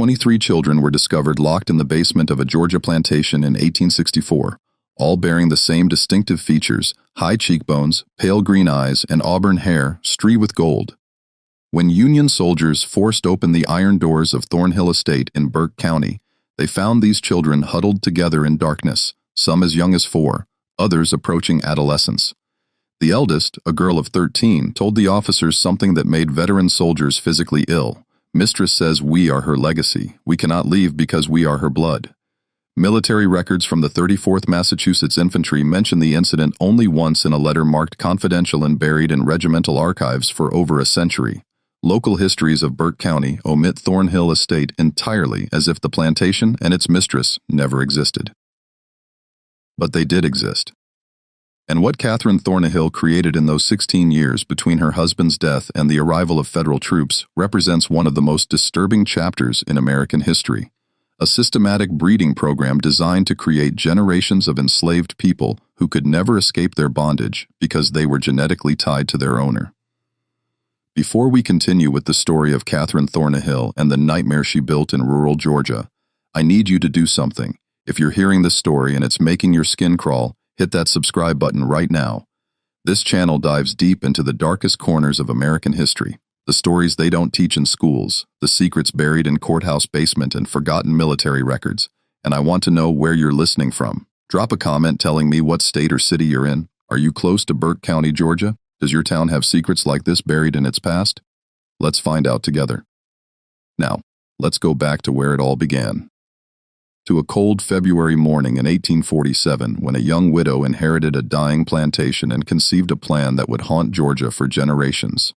23 children were discovered locked in the basement of a Georgia plantation in 1864, all bearing the same distinctive features: high cheekbones, pale green eyes, and auburn hair streaked with gold. When Union soldiers forced open the iron doors of Thornhill Estate in Burke County, they found these children huddled together in darkness, some as young as 4, others approaching adolescence. The eldest, a girl of 13, told the officers something that made veteran soldiers physically ill. "Mistress says we are her legacy. We cannot leave because we are her blood." Military records from the 34th Massachusetts Infantry mention the incident only once in a letter marked confidential and buried in regimental archives for over a century. Local histories of Burke County omit Thornhill Estate entirely, as if the plantation and its mistress never existed. But they did exist. And what Katherine Thornnehill created in those 16 years between her husband's death and the arrival of federal troops represents one of the most disturbing chapters in American history. A systematic breeding program designed to create generations of enslaved people who could never escape their bondage because they were genetically tied to their owner. Before we continue with the story of Katherine Thornnehill and the nightmare she built in rural Georgia, I need you to do something. If you're hearing this story and it's making your skin crawl, hit that subscribe button right now. This channel dives deep into the darkest corners of American history, the stories they don't teach in schools, the secrets buried in courthouse basement and forgotten military records, and I want to know where you're listening from. Drop a comment telling me what state or city you're in. Are you close to Burke County, Georgia? Does your town have secrets like this buried in its past? Let's find out together. Now, let's go back to where it all began. To a cold February morning in 1847, when a young widow inherited a dying plantation and conceived a plan that would haunt Georgia for generations.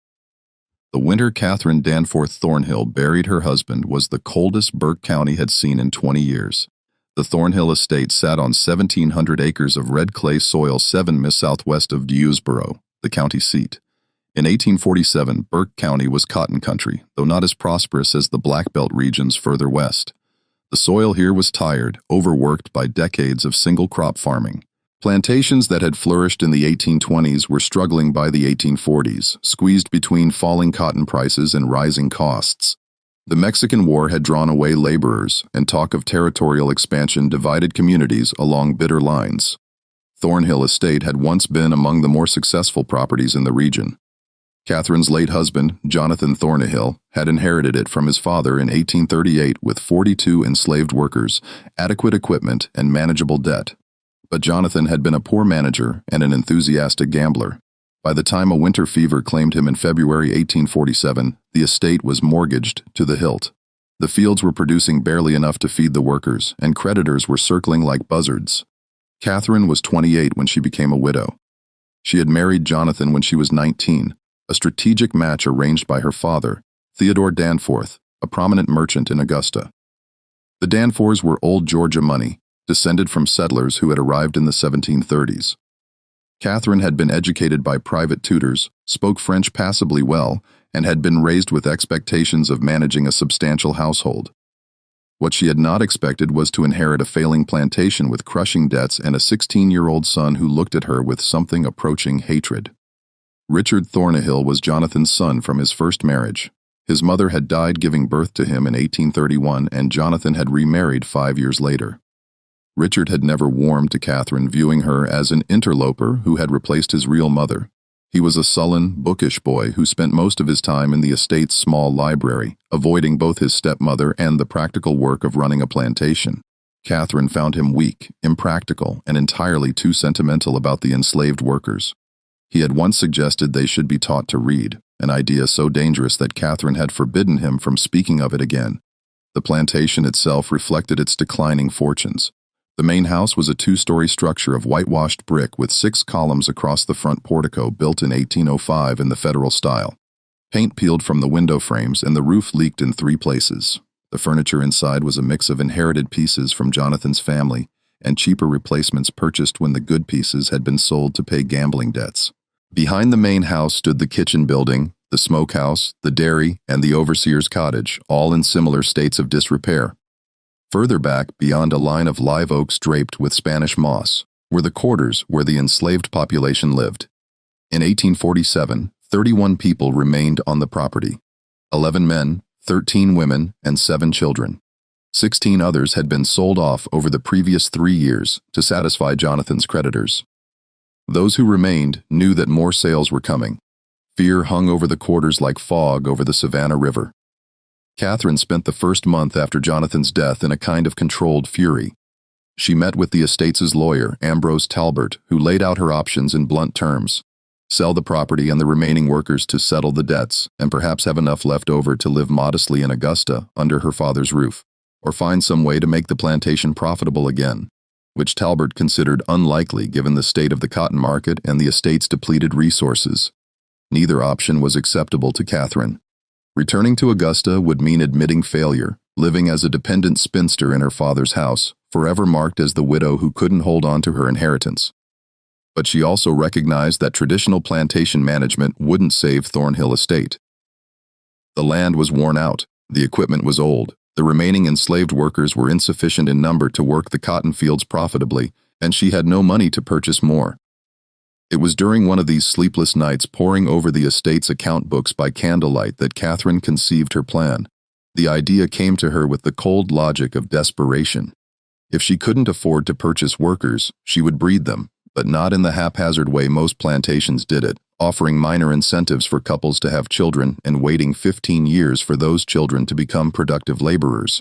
The winter Katherine Danforth Thornhill buried her husband was the coldest Burke County had seen in 20 years. The Thornhill estate sat on 1,700 acres of red clay soil 7 miles southwest of Dewsboro, the county seat. In 1847, Burke County was cotton country, though not as prosperous as the Black Belt regions further west. The soil here was tired, overworked by decades of single-crop farming. Plantations that had flourished in the 1820s were struggling by the 1840s, squeezed between falling cotton prices and rising costs. The Mexican War had drawn away laborers, and talk of territorial expansion divided communities along bitter lines. Thornhill Estate had once been among the more successful properties in the region. Katherine's late husband, Jonathan Thornnehill, had inherited it from his father in 1838 with 42 enslaved workers, adequate equipment, and manageable debt. But Jonathan had been a poor manager and an enthusiastic gambler. By the time a winter fever claimed him in February 1847, the estate was mortgaged to the hilt. The fields were producing barely enough to feed the workers, and creditors were circling like buzzards. Katherine was 28 when she became a widow. She had married Jonathan when she was 19, a strategic match arranged by her father, Theodore Danforth, a prominent merchant in Augusta. The Danforths were old Georgia money, descended from settlers who had arrived in the 1730s. Katherine had been educated by private tutors, spoke French passably well, and had been raised with expectations of managing a substantial household. What she had not expected was to inherit a failing plantation with crushing debts and a 16-year-old son who looked at her with something approaching hatred. Richard Thornnehill was Jonathan's son from his first marriage. His mother had died giving birth to him in 1831, and Jonathan had remarried 5 years later. Richard had never warmed to Katherine, viewing her as an interloper who had replaced his real mother. He was a sullen, bookish boy who spent most of his time in the estate's small library, avoiding both his stepmother and the practical work of running a plantation. Katherine found him weak, impractical, and entirely too sentimental about the enslaved workers. He had once suggested they should be taught to read, an idea so dangerous that Katherine had forbidden him from speaking of it again. The plantation itself reflected its declining fortunes. The main house was a 2-story structure of whitewashed brick with 6 columns across the front portico, built in 1805 in the Federal style. Paint peeled from the window frames and the roof leaked in 3 places. The furniture inside was a mix of inherited pieces from Jonathan's family and cheaper replacements purchased when the good pieces had been sold to pay gambling debts. Behind the main house stood the kitchen building, the smokehouse, the dairy, and the overseer's cottage, all in similar states of disrepair. Further back, beyond a line of live oaks draped with Spanish moss, were the quarters where the enslaved population lived. In 1847, 31 people remained on the property. 11 men, 13 women and 7 children. 16 others had been sold off over the previous 3 years to satisfy Jonathan's creditors. Those who remained knew that more sales were coming. Fear hung over the quarters like fog over the Savannah River. Katherine spent the first month after Jonathan's death in a kind of controlled fury. She met with the estate's lawyer, Ambrose Talbert, who laid out her options in blunt terms. Sell the property and the remaining workers to settle the debts, and perhaps have enough left over to live modestly in Augusta under her father's roof, or find some way to make the plantation profitable again, which Talbert considered unlikely given the state of the cotton market and the estate's depleted resources. Neither option was acceptable to Katherine. Returning to Augusta would mean admitting failure, living as a dependent spinster in her father's house, forever marked as the widow who couldn't hold on to her inheritance. But she also recognized that traditional plantation management wouldn't save Thornhill Estate. The land was worn out, the equipment was old, the remaining enslaved workers were insufficient in number to work the cotton fields profitably, and she had no money to purchase more. It was during one of these sleepless nights poring over the estate's account books by candlelight that Katherine conceived her plan. The idea came to her with the cold logic of desperation. If she couldn't afford to purchase workers, she would breed them, but not in the haphazard way most plantations did it, offering minor incentives for couples to have children and waiting 15 years for those children to become productive laborers.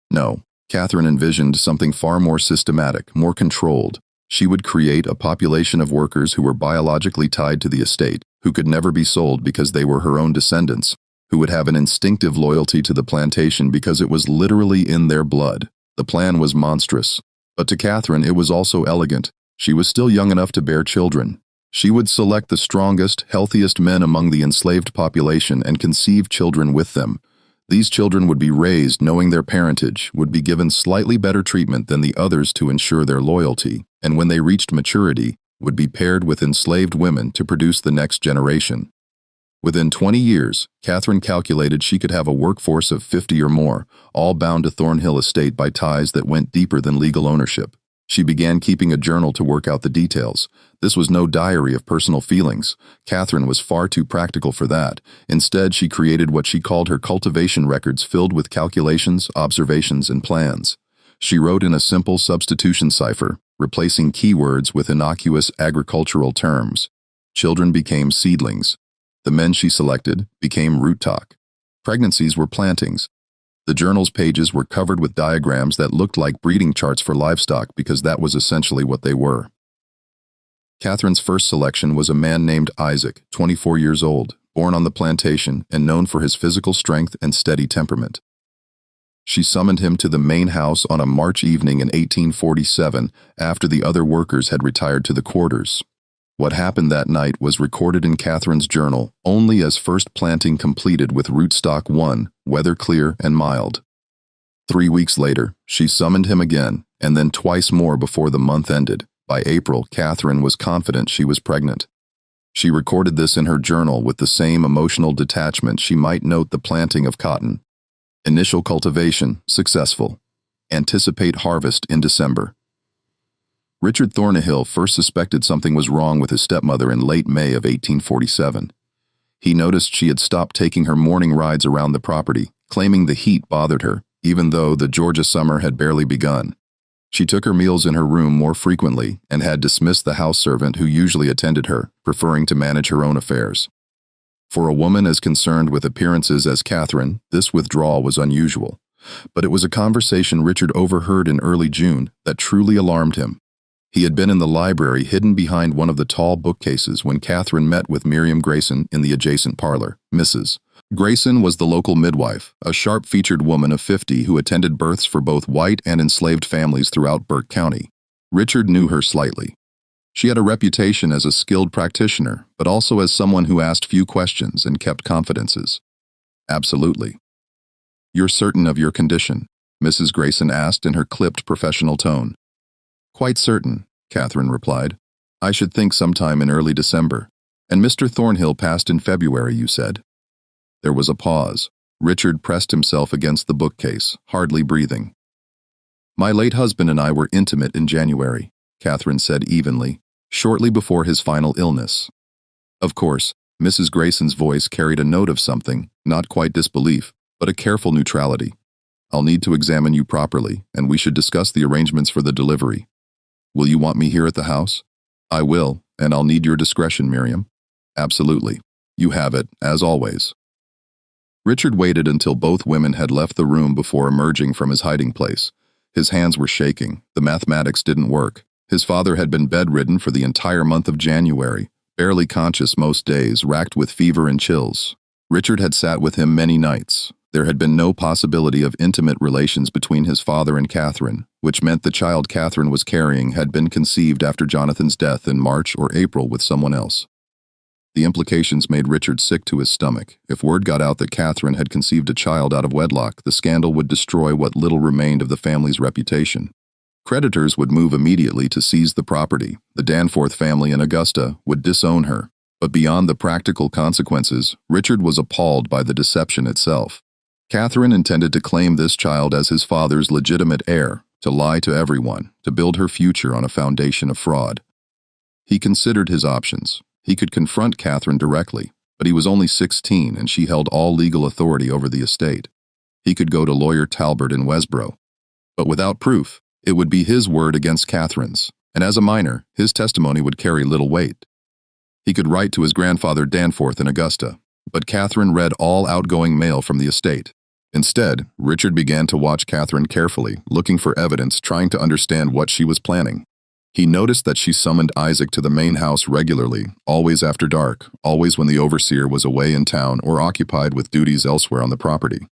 No, Katherine envisioned something far more systematic, more controlled. She would create a population of workers who were biologically tied to the estate, who could never be sold because they were her own descendants, who would have an instinctive loyalty to the plantation because it was literally in their blood. The plan was monstrous, but to Katherine it was also elegant. She was still young enough to bear children. She would select the strongest, healthiest men among the enslaved population and conceive children with them. These children would be raised knowing their parentage, would be given slightly better treatment than the others to ensure their loyalty, and when they reached maturity, would be paired with enslaved women to produce the next generation. Within 20 years, Katherine calculated she could have a workforce of 50 or more, all bound to Thornhill Estate by ties that went deeper than legal ownership. She began keeping a journal to work out the details. This was no diary of personal feelings. Katherine was far too practical for that. Instead, she created what she called her cultivation records filled with calculations, observations, and plans. She wrote in a simple substitution cipher, replacing keywords with innocuous agricultural terms. Children became seedlings. The men she selected became root stock. Pregnancies were plantings. The journal's pages were covered with diagrams that looked like breeding charts for livestock because that was essentially what they were. Katherine's first selection was a man named Isaac, 24 years old, born on the plantation and known for his physical strength and steady temperament. She summoned him to the main house on a March evening in 1847 after the other workers had retired to the quarters. What happened that night was recorded in Katherine's journal only as first planting completed with rootstock 1, weather clear and mild. 3 weeks later, she summoned him again, and then twice more before the month ended. By April, Katherine was confident she was pregnant. She recorded this in her journal with the same emotional detachment she might note the planting of cotton. Initial cultivation, successful. Anticipate harvest in December. Richard Thornnehill first suspected something was wrong with his stepmother in late May of 1847. He noticed she had stopped taking her morning rides around the property, claiming the heat bothered her, even though the Georgia summer had barely begun. She took her meals in her room more frequently and had dismissed the house servant who usually attended her, preferring to manage her own affairs. For a woman as concerned with appearances as Katherine, this withdrawal was unusual. But it was a conversation Richard overheard in early June that truly alarmed him. He had been in the library hidden behind one of the tall bookcases when Katherine met with Miriam Grayson in the adjacent parlor, Mrs. Grayson was the local midwife, a sharp-featured woman of 50 who attended births for both white and enslaved families throughout Burke County. Richard knew her slightly. She had a reputation as a skilled practitioner, but also as someone who asked few questions and kept confidences. Absolutely. "You're certain of your condition?" Mrs. Grayson asked in her clipped professional tone. "Quite certain," Katherine replied. "I should think sometime in early December. And Mr. Thornhill passed in February, you said." There was a pause. Richard pressed himself against the bookcase, hardly breathing. "My late husband and I were intimate in January," Katherine said evenly, "shortly before his final illness." Of course, Mrs. Grayson's voice carried a note of something, not quite disbelief, but a careful neutrality. I'll need to examine you properly, and we should discuss the arrangements for the delivery. Will you want me here at the house? I will, and I'll need your discretion, Miriam. Absolutely. You have it, as always. Richard waited until both women had left the room before emerging from his hiding place. His hands were shaking. The mathematics didn't work. His father had been bedridden for the entire month of January, barely conscious most days, racked with fever and chills. Richard had sat with him many nights. There had been no possibility of intimate relations between his father and Katherine, which meant the child Katherine was carrying had been conceived after Jonathan's death in March or April with someone else. The implications made Richard sick to his stomach. If word got out that Katherine had conceived a child out of wedlock, the scandal would destroy what little remained of the family's reputation. Creditors would move immediately to seize the property. The Danforth family in Augusta would disown her. But beyond the practical consequences, Richard was appalled by the deception itself. Katherine intended to claim this child as his father's legitimate heir, to lie to everyone, to build her future on a foundation of fraud. He considered his options. He could confront Katherine directly, but he was only 16 and she held all legal authority over the estate. He could go to lawyer Talbert in Westboro. But without proof, it would be his word against Katherine's, and as a minor, his testimony would carry little weight. He could write to his grandfather Danforth in Augusta, but Katherine read all outgoing mail from the estate. Instead, Richard began to watch Katherine carefully, looking for evidence, trying to understand what she was planning. He noticed that she summoned Isaac to the main house regularly, always after dark, always when the overseer was away in town or occupied with duties elsewhere on the property.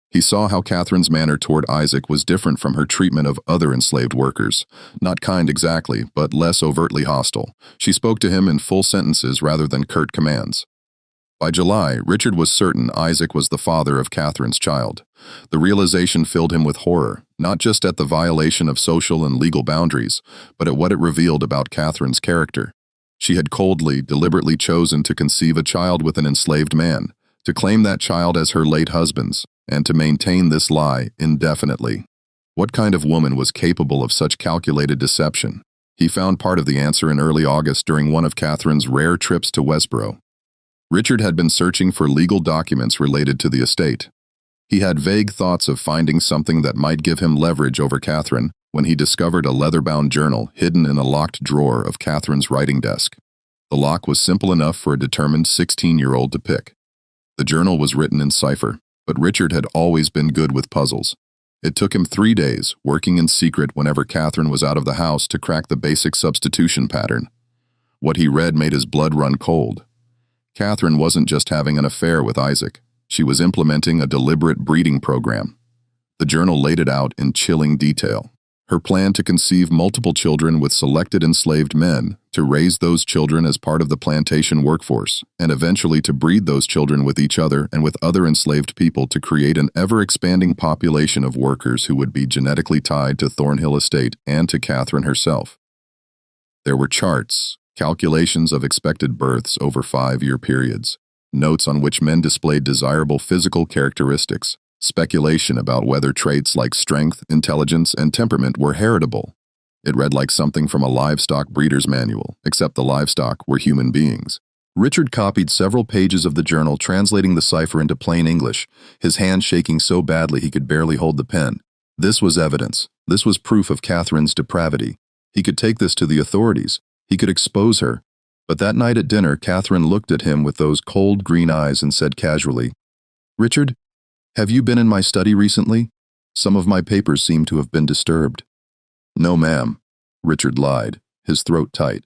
He saw how Katherine's manner toward Isaac was different from her treatment of other enslaved workers. Not kind exactly, but less overtly hostile. She spoke to him in full sentences rather than curt commands. By July, Richard was certain Isaac was the father of Katherine's child. The realization filled him with horror, not just at the violation of social and legal boundaries, but at what it revealed about Katherine's character. She had coldly, deliberately chosen to conceive a child with an enslaved man, to claim that child as her late husband's, and to maintain this lie indefinitely. What kind of woman was capable of such calculated deception? He found part of the answer in early August during one of Katherine's rare trips to Westboro. Richard had been searching for legal documents related to the estate. He had vague thoughts of finding something that might give him leverage over Katherine when he discovered a leather-bound journal hidden in a locked drawer of Katherine's writing desk. The lock was simple enough for a determined 16-year-old to pick. The journal was written in cipher, but Richard had always been good with puzzles. It took him 3 days, working in secret whenever Katherine was out of the house, to crack the basic substitution pattern. What he read made his blood run cold. Katherine wasn't just having an affair with Isaac. She was implementing a deliberate breeding program. The journal laid it out in chilling detail. Her plan to conceive multiple children with selected enslaved men, to raise those children as part of the plantation workforce, and eventually to breed those children with each other and with other enslaved people to create an ever-expanding population of workers who would be genetically tied to Thornhill Estate and to Katherine herself. There were charts, calculations of expected births over 5-year periods, notes on which men displayed desirable physical characteristics, speculation about whether traits like strength, intelligence, and temperament were heritable. It read like something from a livestock breeder's manual, except the livestock were human beings. Richard copied several pages of the journal, translating the cipher into plain English, his hand shaking so badly he could barely hold the pen. This was evidence. This was proof of Katherine's depravity. He could take this to the authorities. He could expose her. But that night at dinner, Katherine looked at him with those cold green eyes and said casually, "Richard, have you been in my study recently? Some of my papers seem to have been disturbed." "No, ma'am," Richard lied, his throat tight.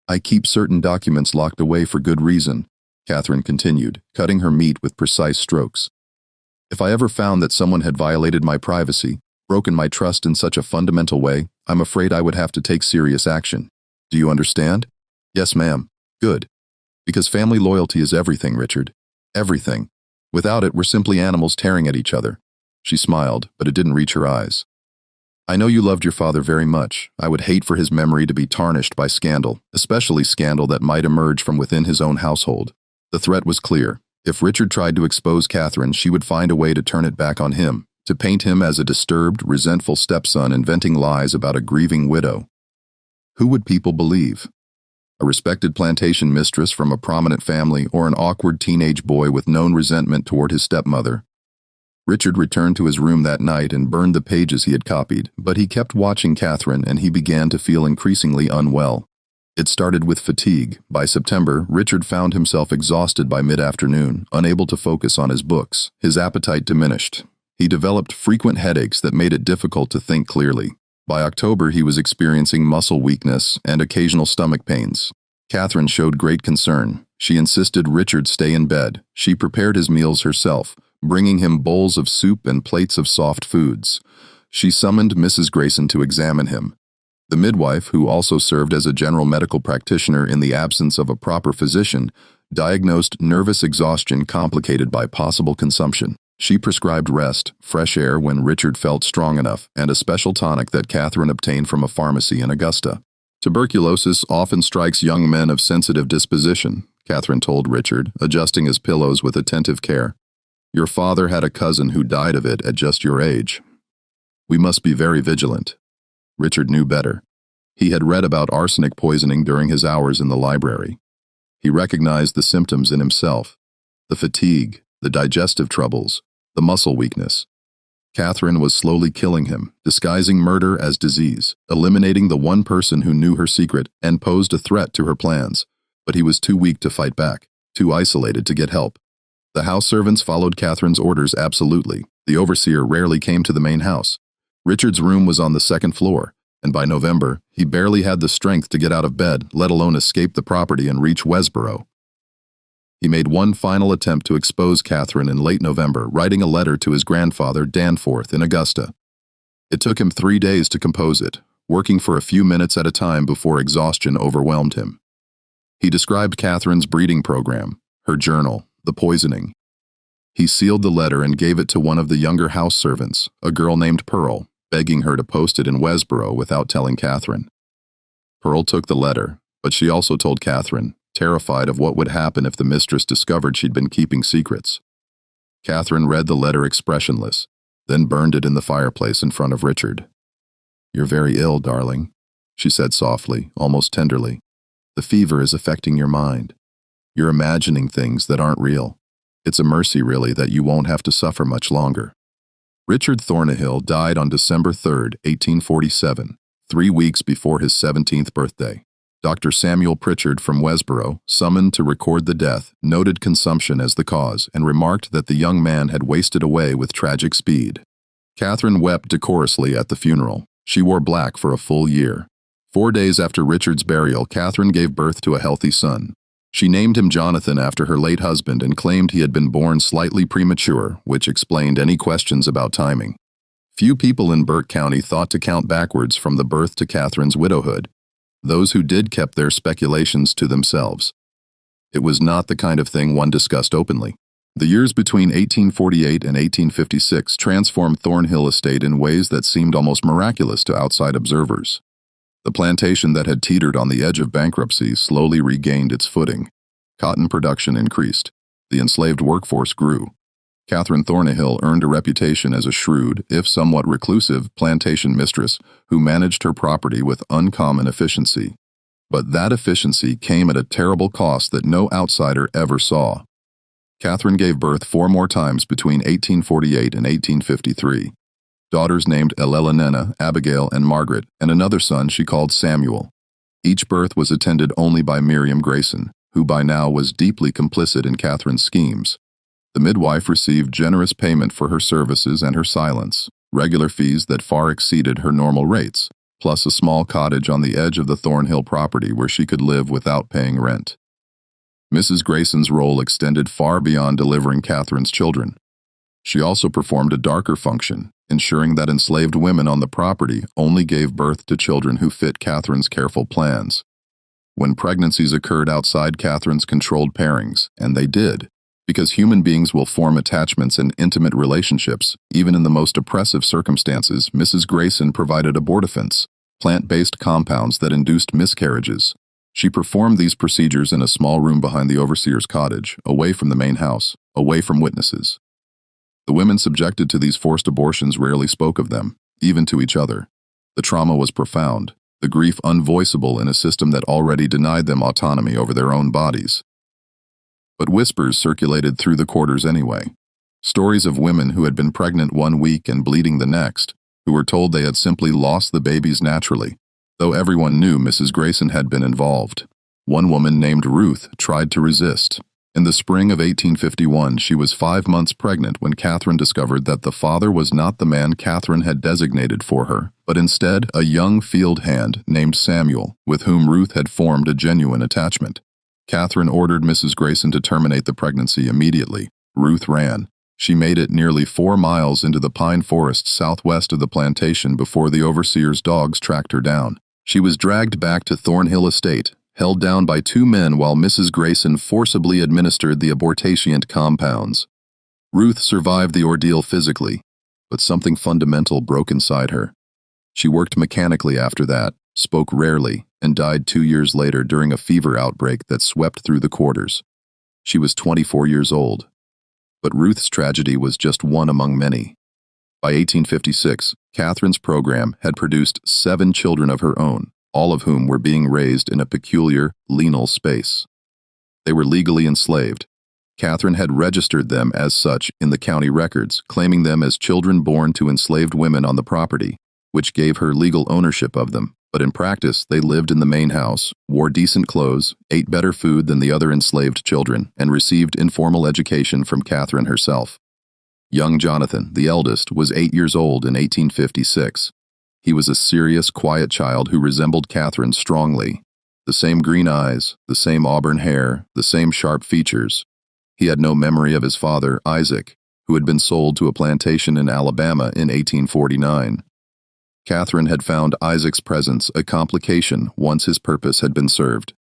"I keep certain documents locked away for good reason," Katherine continued, cutting her meat with precise strokes. "If I ever found that someone had violated my privacy, broken my trust in such a fundamental way, I'm afraid I would have to take serious action. Do you understand?" "Yes, ma'am." "Good. Because family loyalty is everything, Richard. Everything. Without it, we're simply animals tearing at each other." She smiled, but it didn't reach her eyes. "I know you loved your father very much. I would hate for his memory to be tarnished by scandal, especially scandal that might emerge from within his own household." The threat was clear. If Richard tried to expose Katherine, she would find a way to turn it back on him, to paint him as a disturbed, resentful stepson inventing lies about a grieving widow. Who would people believe? A respected plantation mistress from a prominent family, or an awkward teenage boy with known resentment toward his stepmother? Richard returned to his room that night and burned the pages he had copied, but he kept watching Katherine and he began to feel increasingly unwell. It started with fatigue. By September, Richard found himself exhausted by mid-afternoon, unable to focus on his books. His appetite diminished. He developed frequent headaches that made it difficult to think clearly. By October, he was experiencing muscle weakness and occasional stomach pains. Katherine showed great concern. She insisted Richard stay in bed. She prepared his meals herself, bringing him bowls of soup and plates of soft foods. She summoned Mrs. Grayson to examine him. The midwife, who also served as a general medical practitioner in the absence of a proper physician, diagnosed nervous exhaustion complicated by possible consumption. She prescribed rest, fresh air when Richard felt strong enough, and a special tonic that Katherine obtained from a pharmacy in Augusta. Tuberculosis often strikes young men of sensitive disposition, Katherine told Richard, adjusting his pillows with attentive care. Your father had a cousin who died of it at just your age. We must be very vigilant. Richard knew better. He had read about arsenic poisoning during his hours in the library. He recognized the symptoms in himself: the fatigue, the digestive troubles, the muscle weakness. Katherine was slowly killing him, disguising murder as disease, eliminating the one person who knew her secret and posed a threat to her plans. But he was too weak to fight back, too isolated to get help. The house servants followed Katherine's orders absolutely. The overseer rarely came to the main house. Richard's room was on the second floor, and by November, he barely had the strength to get out of bed, let alone escape the property and reach Westboro. He made one final attempt to expose Katherine in late November, writing a letter to his grandfather, Danforth, in Augusta. It took him 3 days to compose it, working for a few minutes at a time before exhaustion overwhelmed him. He described Katherine's breeding program, her journal, the poisoning. He sealed the letter and gave it to one of the younger house servants, a girl named Pearl, begging her to post it in Westboro without telling Katherine. Pearl took the letter, but she also told Katherine, terrified of what would happen if the mistress discovered she'd been keeping secrets. Katherine read the letter expressionless, then burned it in the fireplace in front of Richard. You're very ill, darling, she said softly, almost tenderly. The fever is affecting your mind. You're imagining things that aren't real. It's a mercy, really, that you won't have to suffer much longer. Richard Thornnehill died on December 3, 1847, 3 weeks before his 17th birthday. Dr. Samuel Pritchard from Westboro, summoned to record the death, noted consumption as the cause and remarked that the young man had wasted away with tragic speed. Katherine wept decorously at the funeral. She wore black for a full year. 4 days after Richard's burial, Katherine gave birth to a healthy son. She named him Jonathan after her late husband and claimed he had been born slightly premature, which explained any questions about timing. Few people in Burke County thought to count backwards from the birth to Katherine's widowhood. Those who did kept their speculations to themselves. It was not the kind of thing one discussed openly. The years between 1848 and 1856 transformed Thornhill Estate in ways that seemed almost miraculous to outside observers. The plantation that had teetered on the edge of bankruptcy slowly regained its footing. Cotton production increased. The enslaved workforce grew. Katherine Thornnehill earned a reputation as a shrewd, if somewhat reclusive, plantation mistress who managed her property with uncommon efficiency. But that efficiency came at a terrible cost that no outsider ever saw. Katherine gave birth 4 more times between 1848 and 1853. Daughters named Elena, Abigail, and Margaret, and another son she called Samuel. Each birth was attended only by Miriam Grayson, who by now was deeply complicit in Katherine's schemes. The midwife received generous payment for her services and her silence, regular fees that far exceeded her normal rates, plus a small cottage on the edge of the Thornhill property where she could live without paying rent. Mrs. Grayson's role extended far beyond delivering Katherine's children. She also performed a darker function, ensuring that enslaved women on the property only gave birth to children who fit Katherine's careful plans. When pregnancies occurred outside Katherine's controlled pairings, and they did, because human beings will form attachments and intimate relationships, even in the most oppressive circumstances, Mrs. Grayson provided abortifacts, plant-based compounds that induced miscarriages. She performed these procedures in a small room behind the overseer's cottage, away from the main house, away from witnesses. The women subjected to these forced abortions rarely spoke of them, even to each other. The trauma was profound, the grief unvoiceable in a system that already denied them autonomy over their own bodies. But whispers circulated through the quarters anyway. Stories of women who had been pregnant 1 week and bleeding the next, who were told they had simply lost the babies naturally, though everyone knew Mrs. Grayson had been involved. One woman named Ruth tried to resist. In the spring of 1851, she was 5 months pregnant when Catherine discovered that the father was not the man Catherine had designated for her, but instead a young field hand named Samuel, with whom Ruth had formed a genuine attachment. Catherine ordered Mrs. Grayson to terminate the pregnancy immediately. Ruth ran. She made it nearly 4 miles into the pine forest southwest of the plantation before the overseer's dogs tracked her down. She was dragged back to Thornhill Estate, held down by 2 men while Mrs. Grayson forcibly administered the abortacient compounds. Ruth survived the ordeal physically, but something fundamental broke inside her. She worked mechanically after that, spoke rarely, and died 2 years later during a fever outbreak that swept through the quarters. She was 24 years old. But Ruth's tragedy was just one among many. By 1856, Catherine's program had produced 7 children of her own, all of whom were being raised in a peculiar, liminal space. They were legally enslaved. Catherine had registered them as such in the county records, claiming them as children born to enslaved women on the property, which gave her legal ownership of them. But in practice, they lived in the main house, wore decent clothes, ate better food than the other enslaved children, and received informal education from Catherine herself. Young Jonathan, the eldest, was 8 years old in 1856. He was a serious, quiet child who resembled Catherine strongly. The same green eyes, the same auburn hair, the same sharp features. He had no memory of his father, Isaac, who had been sold to a plantation in Alabama in 1849. Catherine had found Isaac's presence a complication once his purpose had been served.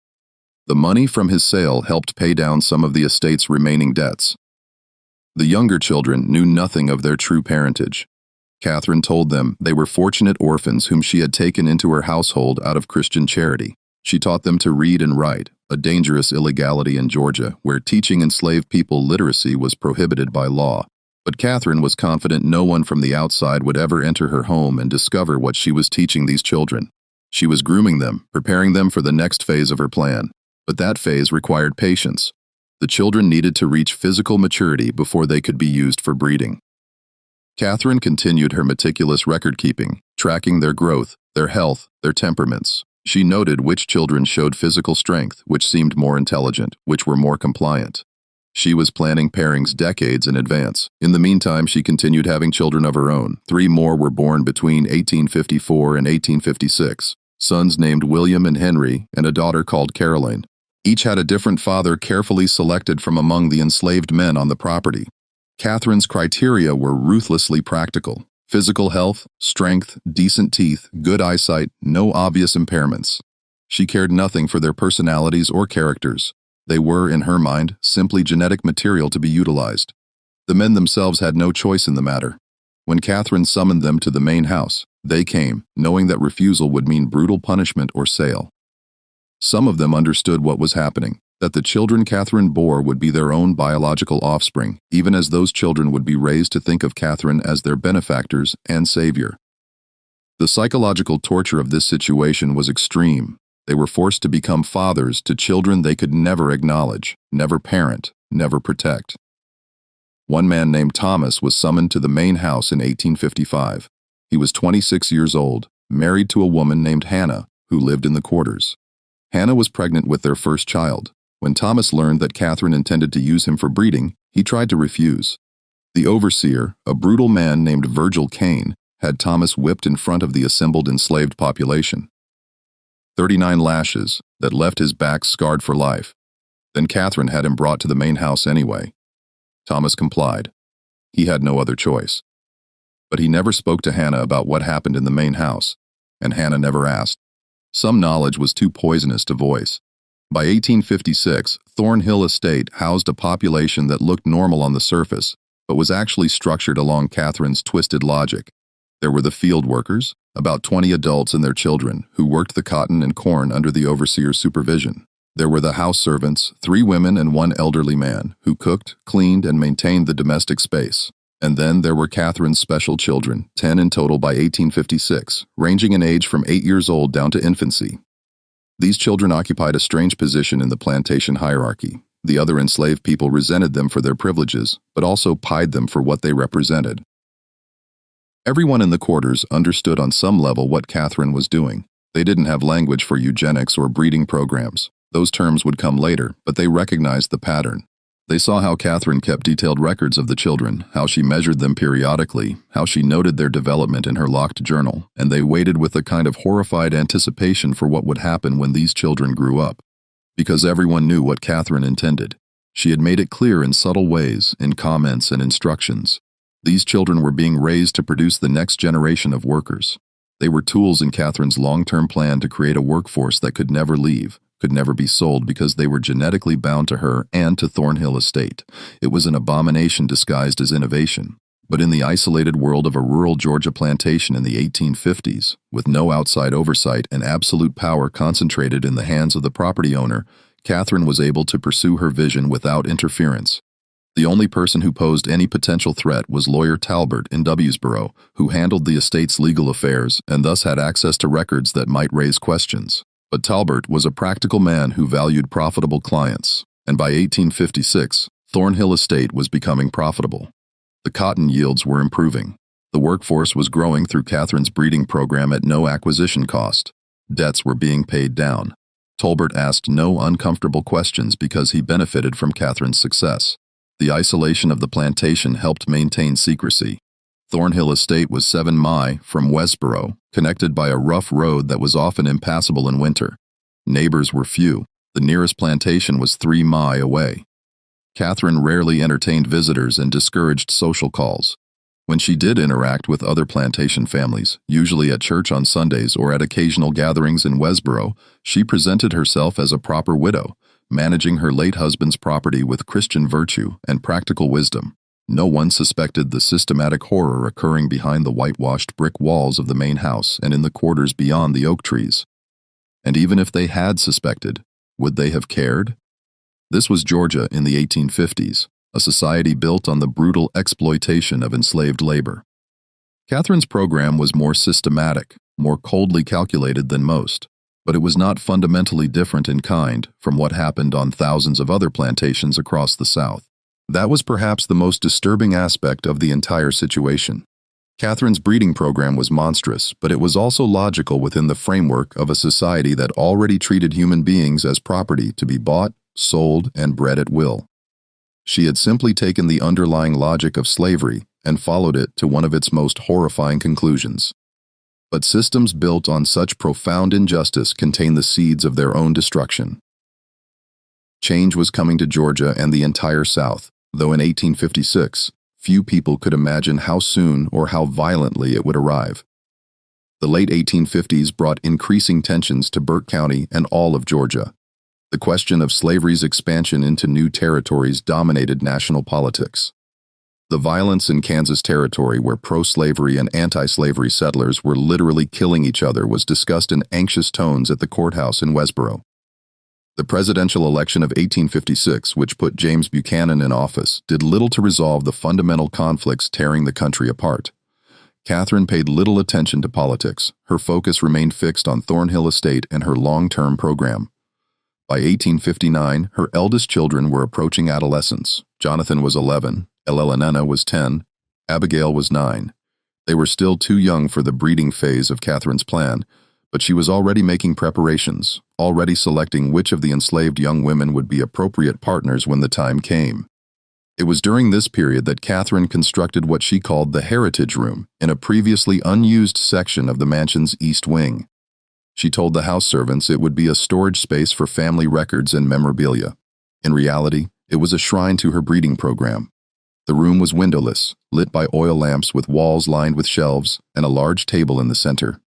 The money from his sale helped pay down some of the estate's remaining debts. The younger children knew nothing of their true parentage. Catherine told them they were fortunate orphans whom she had taken into her household out of Christian charity. She taught them to read and write, a dangerous illegality in Georgia, where teaching enslaved people literacy was prohibited by law. But Catherine was confident no one from the outside would ever enter her home and discover what she was teaching these children. She was grooming them, preparing them for the next phase of her plan. But that phase required patience. The children needed to reach physical maturity before they could be used for breeding. Catherine continued her meticulous record-keeping, tracking their growth, their health, their temperaments. She noted which children showed physical strength, which seemed more intelligent, which were more compliant. She was planning pairings decades in advance. In the meantime, she continued having children of her own. 3 more were born between 1854 and 1856, sons named William and Henry, and a daughter called Caroline. Each had a different father carefully selected from among the enslaved men on the property. Catherine's criteria were ruthlessly practical. Physical health, strength, decent teeth, good eyesight, no obvious impairments. She cared nothing for their personalities or characters. They were, in her mind, simply genetic material to be utilized. The men themselves had no choice in the matter. When Catherine summoned them to the main house, they came, knowing that refusal would mean brutal punishment or sale. Some of them understood what was happening, that the children Catherine bore would be their own biological offspring, even as those children would be raised to think of Catherine as their benefactors and savior. The psychological torture of this situation was extreme. They were forced to become fathers to children they could never acknowledge, never parent, never protect. One man named Thomas was summoned to the main house in 1855. He was 26 years old, married to a woman named Hannah, who lived in the quarters. Hannah was pregnant with their first child. When Thomas learned that Catherine intended to use him for breeding, he tried to refuse. The overseer, a brutal man named Virgil Kane, had Thomas whipped in front of the assembled enslaved population. 39 lashes that left his back scarred for life. Then Catherine had him brought to the main house anyway. Thomas complied. He had no other choice. But he never spoke to Hannah about what happened in the main house, and Hannah never asked. Some knowledge was too poisonous to voice. By 1856, Thornhill Estate housed a population that looked normal on the surface, but was actually structured along Catherine's twisted logic. There were the field workers, about 20 adults and their children, who worked the cotton and corn under the overseer's supervision. There were the house servants, 3 women and 1 elderly man, who cooked, cleaned, and maintained the domestic space. And then there were Catherine's special children, 10 in total by 1856, ranging in age from 8 years old down to infancy. These children occupied a strange position in the plantation hierarchy. The other enslaved people resented them for their privileges, but also pied them for what they represented. Everyone in the quarters understood on some level what Katherine was doing. They didn't have language for eugenics or breeding programs. Those terms would come later, but they recognized the pattern. They saw how Katherine kept detailed records of the children, how she measured them periodically, how she noted their development in her locked journal, and they waited with a kind of horrified anticipation for what would happen when these children grew up. Because everyone knew what Katherine intended. She had made it clear in subtle ways, in comments and instructions. These children were being raised to produce the next generation of workers. They were tools in Katherine's long-term plan to create a workforce that could never leave, could never be sold because they were genetically bound to her and to Thornhill Estate. It was an abomination disguised as innovation. But in the isolated world of a rural Georgia plantation in the 1850s, with no outside oversight and absolute power concentrated in the hands of the property owner, Katherine was able to pursue her vision without interference. The only person who posed any potential threat was lawyer Talbert in Wsboro, who handled the estate's legal affairs and thus had access to records that might raise questions. But Talbert was a practical man who valued profitable clients, and by 1856, Thornhill Estate was becoming profitable. The cotton yields were improving. The workforce was growing through Katherine's breeding program at no acquisition cost. Debts were being paid down. Talbert asked no uncomfortable questions because he benefited from Katherine's success. The isolation of the plantation helped maintain secrecy. Thornhill Estate was 7 mi from Westboro, connected by a rough road that was often impassable in winter. Neighbors were few. The nearest plantation was 3 mi away. Katherine rarely entertained visitors and discouraged social calls. When she did interact with other plantation families, usually at church on Sundays or at occasional gatherings in Westboro, she presented herself as a proper widow, managing her late husband's property with Christian virtue and practical wisdom. No one suspected the systematic horror occurring behind the whitewashed brick walls of the main house and in the quarters beyond the oak trees. And even if they had suspected, would they have cared? This was Georgia in the 1850s, a society built on the brutal exploitation of enslaved labor. Katherine's program was more systematic, more coldly calculated than most, but it was not fundamentally different in kind from what happened on thousands of other plantations across the South. That was perhaps the most disturbing aspect of the entire situation. Katherine's breeding program was monstrous, but it was also logical within the framework of a society that already treated human beings as property to be bought, sold, and bred at will. She had simply taken the underlying logic of slavery and followed it to one of its most horrifying conclusions. But systems built on such profound injustice contain the seeds of their own destruction. Change was coming to Georgia and the entire South, though in 1856, few people could imagine how soon or how violently it would arrive. The late 1850s brought increasing tensions to Burke County and all of Georgia. The question of slavery's expansion into new territories dominated national politics. The violence in Kansas Territory, where pro-slavery and anti-slavery settlers were literally killing each other, was discussed in anxious tones at the courthouse in Westboro. The presidential election of 1856, which put James Buchanan in office, did little to resolve the fundamental conflicts tearing the country apart. Katherine paid little attention to politics. Her focus remained fixed on Thornhill Estate and her long-term program. By 1859, her eldest children were approaching adolescence. Jonathan was 11, Elelena was 10, Abigail was 9. They were still too young for the breeding phase of Katherine's plan, but she was already making preparations, already selecting which of the enslaved young women would be appropriate partners when the time came. It was during this period that Katherine constructed what she called the Heritage Room in a previously unused section of the mansion's east wing. She told the house servants it would be a storage space for family records and memorabilia. In reality, it was a shrine to her breeding program. The room was windowless, lit by oil lamps with walls lined with shelves and a large table in the center.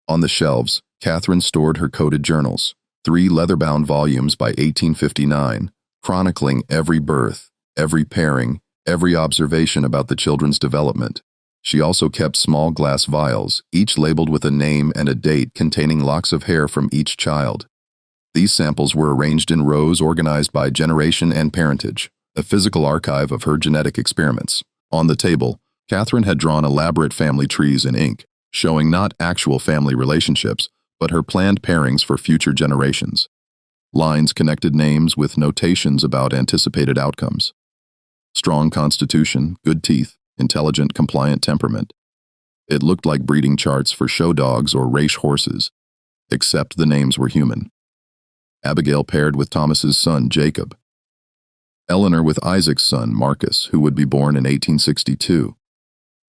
On the shelves, Katherine stored her coded journals, 3 leather-bound volumes by 1859, chronicling every birth, every pairing, every observation about the children's development. She also kept small glass vials, each labeled with a name and a date containing locks of hair from each child. These samples were arranged in rows organized by generation and parentage, a physical archive of her genetic experiments. On the table, Katherine had drawn elaborate family trees in ink, showing not actual family relationships, but her planned pairings for future generations. Lines connected names with notations about anticipated outcomes. Strong constitution, good teeth, intelligent, compliant temperament. It looked like breeding charts for show dogs or race horses, except the names were human. Abigail paired with Thomas's son, Jacob. Eleanor with Isaac's son, Marcus, who would be born in 1862.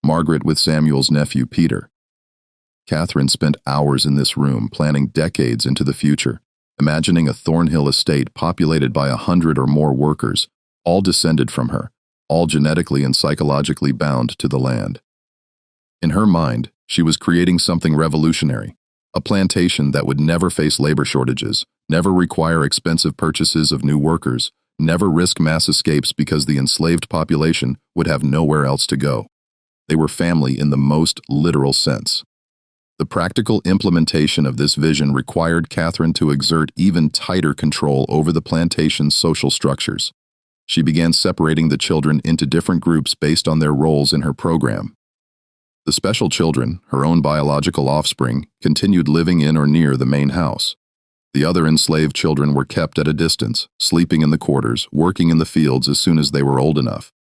Margaret with Samuel's nephew, Peter. Katherine spent hours in this room planning decades into the future, imagining a Thornhill estate populated by 100 or more workers, all descended from her, all genetically and psychologically bound to the land. In her mind, she was creating something revolutionary, a plantation that would never face labor shortages, never require expensive purchases of new workers, never risk mass escapes because the enslaved population would have nowhere else to go. They were family in the most literal sense. The practical implementation of this vision required Katherine to exert even tighter control over the plantation's social structures. She began separating the children into different groups based on their roles in her program. The special children, her own biological offspring, continued living in or near the main house. The other enslaved children were kept at a distance, sleeping in the quarters, working in the fields as soon as they were old enough.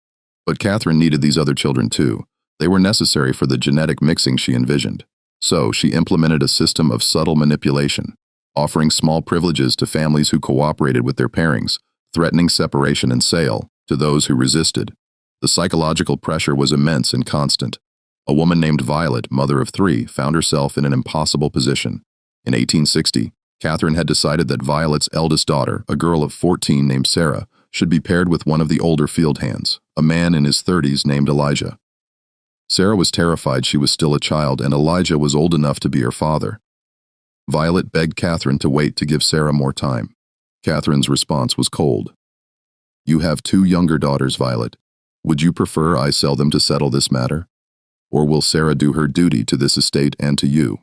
But Katherine needed these other children too. They were necessary for the genetic mixing she envisioned. So she implemented a system of subtle manipulation, offering small privileges to families who cooperated with their pairings, threatening separation and sale to those who resisted. The psychological pressure was immense and constant. A woman named Violet, mother of 3, found herself in an impossible position. In 1860, Katherine had decided that Violet's eldest daughter, a girl of 14 named Sarah, should be paired with one of the older field hands, a man in his 30s named Elijah. Sarah was terrified she was still a child and Elijah was old enough to be her father. Violet begged Katherine to wait to give Sarah more time. Katherine's response was cold. "You have 2 younger daughters, Violet. Would you prefer I sell them to settle this matter? Or will Sarah do her duty to this estate and to you?"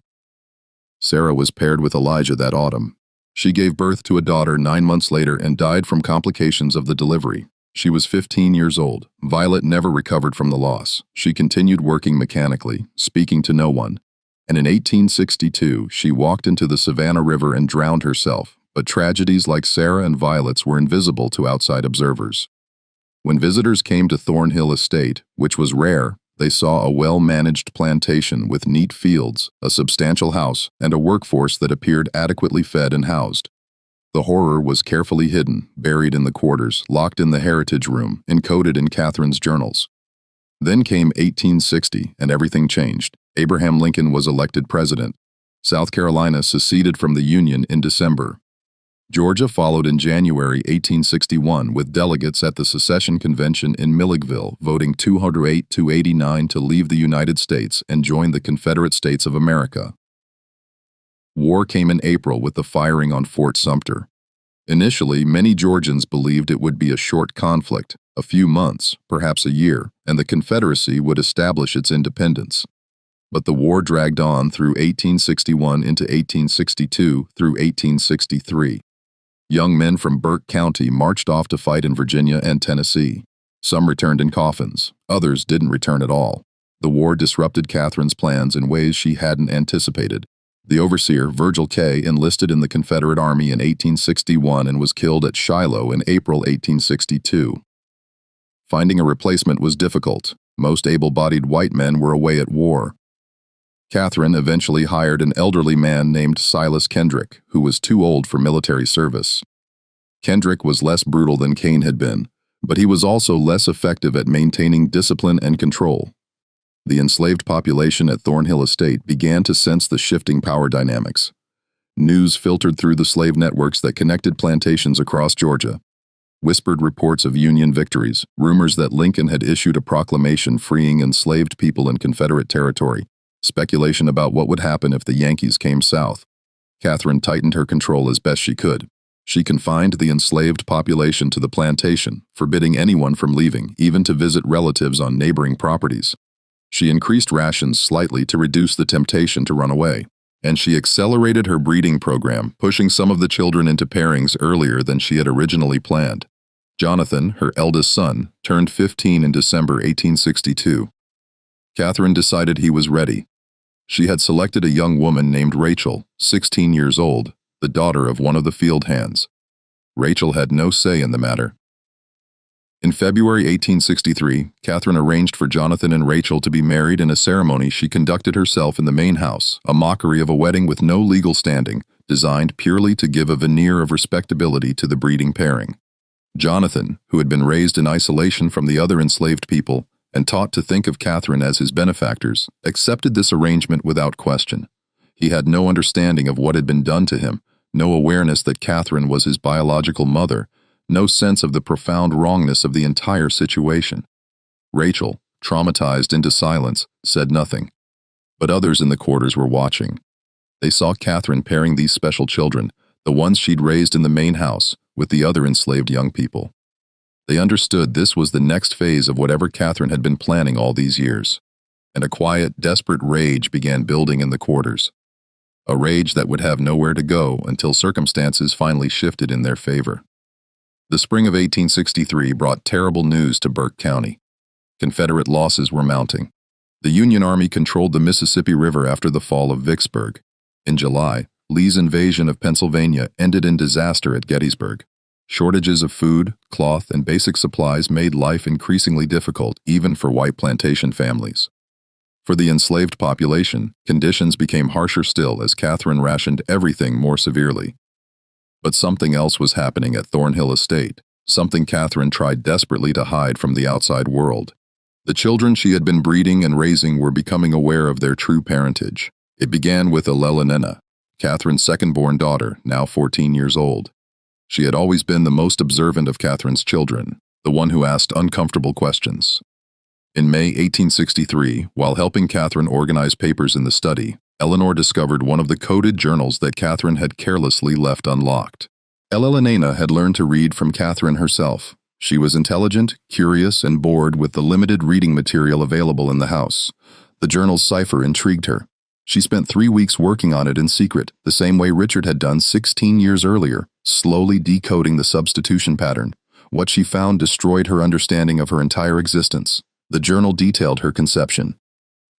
Sarah was paired with Elijah that autumn. She gave birth to a daughter 9 months later and died from complications of the delivery. She was 15 years old. Violet never recovered from the loss. She continued working mechanically, speaking to no one. And in 1862, she walked into the Savannah River and drowned herself. But tragedies like Sarah and Violet's were invisible to outside observers. When visitors came to Thornhill Estate, which was rare, they saw a well-managed plantation with neat fields, a substantial house, and a workforce that appeared adequately fed and housed. The horror was carefully hidden, buried in the quarters, locked in the heritage room, encoded in Katherine's journals. Then came 1860, and everything changed. Abraham Lincoln was elected president. South Carolina seceded from the Union in December. Georgia followed in January 1861 with delegates at the secession convention in Milledgeville voting 208 to 89 to leave the United States and join the Confederate States of America. War came in April with the firing on Fort Sumter. Initially, many Georgians believed it would be a short conflict, a few months, perhaps a year, and the Confederacy would establish its independence. But the war dragged on through 1861 into 1862 through 1863. Young men from Burke County marched off to fight in Virginia and Tennessee. Some returned in coffins, others didn't return at all. The war disrupted Katherine's plans in ways she hadn't anticipated. The overseer, Virgil K., enlisted in the Confederate Army in 1861 and was killed at Shiloh in April 1862. Finding a replacement was difficult. Most able-bodied white men were away at war. Katherine eventually hired an elderly man named Silas Kendrick, who was too old for military service. Kendrick was less brutal than Kane had been, but he was also less effective at maintaining discipline and control. The enslaved population at Thornhill Estate began to sense the shifting power dynamics. News filtered through the slave networks that connected plantations across Georgia. Whispered reports of Union victories, rumors that Lincoln had issued a proclamation freeing enslaved people in Confederate territory, speculation about what would happen if the Yankees came south. Katherine tightened her control as best she could. She confined the enslaved population to the plantation, forbidding anyone from leaving, even to visit relatives on neighboring properties. She increased rations slightly to reduce the temptation to run away, and she accelerated her breeding program, pushing some of the children into pairings earlier than she had originally planned. Jonathan, her eldest son, turned 15 in December 1862. Katherine decided he was ready. She had selected a young woman named Rachel, 16 years old, the daughter of one of the field hands. Rachel had no say in the matter. In February 1863, Katherine arranged for Jonathan and Rachel to be married in a ceremony she conducted herself in the main house, a mockery of a wedding with no legal standing, designed purely to give a veneer of respectability to the breeding pairing. Jonathan, who had been raised in isolation from the other enslaved people and taught to think of Katherine as his benefactors, accepted this arrangement without question. He had no understanding of what had been done to him, no awareness that Katherine was his biological mother, no sense of the profound wrongness of the entire situation. Rachel, traumatized into silence, said nothing. But others in the quarters were watching. They saw Katherine pairing these special children, the ones she'd raised in the main house, with the other enslaved young people. They understood this was the next phase of whatever Katherine had been planning all these years. And a quiet, desperate rage began building in the quarters. A rage that would have nowhere to go until circumstances finally shifted in their favor. The spring of 1863 brought terrible news to Burke County. Confederate losses were mounting. The Union Army controlled the Mississippi River after the fall of Vicksburg. In July, Lee's invasion of Pennsylvania ended in disaster at Gettysburg. Shortages of food, cloth, and basic supplies made life increasingly difficult even for white plantation families. For the enslaved population, conditions became harsher still as Katherine rationed everything more severely. But something else was happening at Thornhill Estate, something Katherine tried desperately to hide from the outside world. The children she had been breeding and raising were becoming aware of their true parentage. It began with Elelonena, Katherine's second-born daughter, now 14 years old. She had always been the most observant of Katherine's children, the one who asked uncomfortable questions. In May 1863, while helping Katherine organize papers in the study, Eleanor discovered one of the coded journals that Katherine had carelessly left unlocked. Elelonena had learned to read from Katherine herself. She was intelligent, curious, and bored with the limited reading material available in the house. The journal's cipher intrigued her. She spent 3 weeks working on it in secret, the same way Richard had done 16 years earlier, slowly decoding the substitution pattern. What she found destroyed her understanding of her entire existence. The journal detailed her conception.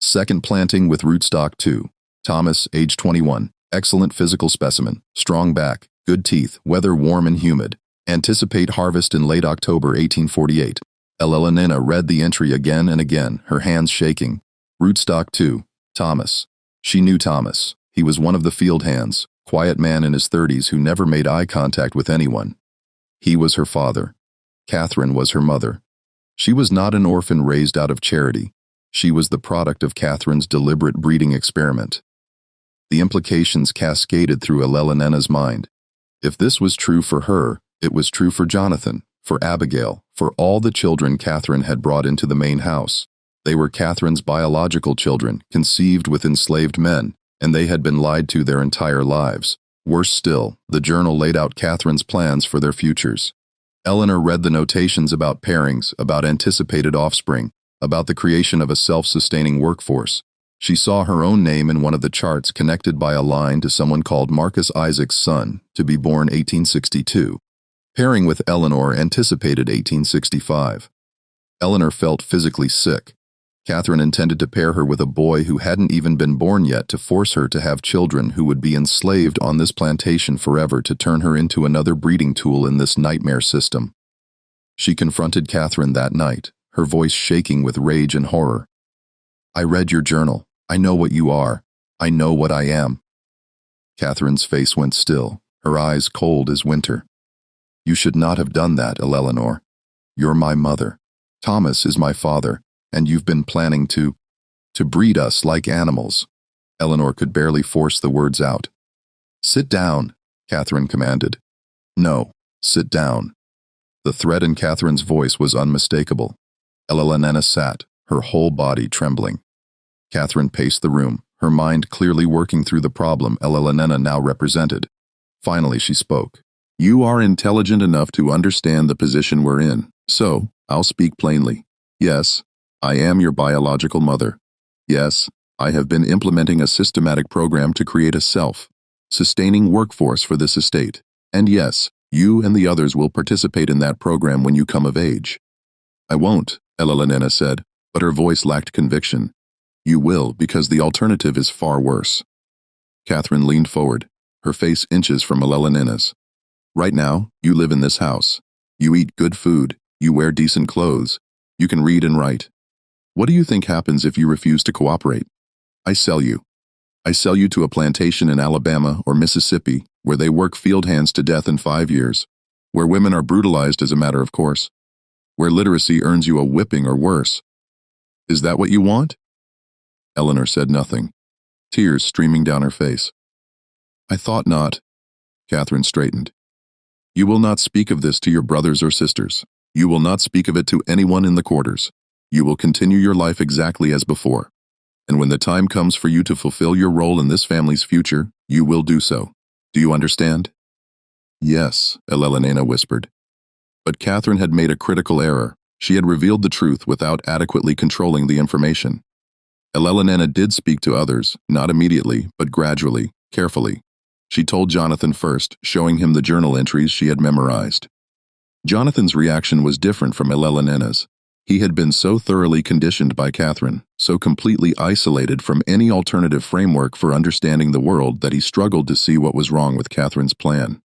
Second planting with rootstock 2. Thomas, age 21, excellent physical specimen, strong back, good teeth, weather warm and humid. Anticipate harvest in late October 1848. Elelonena read the entry again and again, her hands shaking. Rootstock 2. Thomas. She knew Thomas. He was one of the field hands, quiet man in his 30s who never made eye contact with anyone. He was her father. Katherine was her mother. She was not an orphan raised out of charity. She was the product of Katherine's deliberate breeding experiment. The implications cascaded through Elelonena's mind. If this was true for her, it was true for Jonathan, for Abigail, for all the children Katherine had brought into the main house. They were Katherine's biological children, conceived with enslaved men, and they had been lied to their entire lives. Worse still, the journal laid out Katherine's plans for their futures. Eleanor read the notations about pairings, about anticipated offspring, about the creation of a self-sustaining workforce. She saw her own name in one of the charts connected by a line to someone called Marcus Isaac's son, to be born 1862. Pairing with Eleanor anticipated 1865. Eleanor felt physically sick. Katherine intended to pair her with a boy who hadn't even been born yet to force her to have children who would be enslaved on this plantation forever to turn her into another breeding tool in this nightmare system. She confronted Katherine that night, her voice shaking with rage and horror. "I read your journal. I know what you are. I know what I am." Katherine's face went still, her eyes cold as winter. "You should not have done that, Eleanor. You're my mother. Thomas is my father, and you've been planning to breed us like animals." Eleanor could barely force the words out. "Sit down," Katherine commanded. "No, sit down." The threat in Katherine's voice was unmistakable. Elelonena sat, her whole body trembling. Katherine paced the room, her mind clearly working through the problem Elelonena now represented. Finally she spoke. "You are intelligent enough to understand the position we're in, so I'll speak plainly. Yes, I am your biological mother. Yes, I have been implementing a systematic program to create a self-sustaining workforce for this estate. And yes, you and the others will participate in that program when you come of age." "I won't," Elelonena said, but her voice lacked conviction. "You will, because the alternative is far worse." Katherine leaned forward, her face inches from Elelonena's. Right now, you live in this house. You eat good food. You wear decent clothes. You can read and write. What do you think happens if you refuse to cooperate? I sell you. I sell you to a plantation in Alabama or Mississippi where they work field hands to death in 5 years, where women are brutalized as a matter of course, where literacy earns you a whipping or worse. Is that what you want? Eleanor said nothing, tears streaming down her face. I thought not. Katherine straightened. You will not speak of this to your brothers or sisters. You will not speak of it to anyone in the quarters. You will continue your life exactly as before. And when the time comes for you to fulfill your role in this family's future, you will do so. Do you understand? Yes, Elelena whispered. But Katherine had made a critical error. She had revealed the truth without adequately controlling the information. Elelena did speak to others, not immediately, but gradually, carefully. She told Jonathan first, showing him the journal entries she had memorized. Jonathan's reaction was different from Elelena's. He had been so thoroughly conditioned by Katherine, so completely isolated from any alternative framework for understanding the world that he struggled to see what was wrong with Katherine's plan.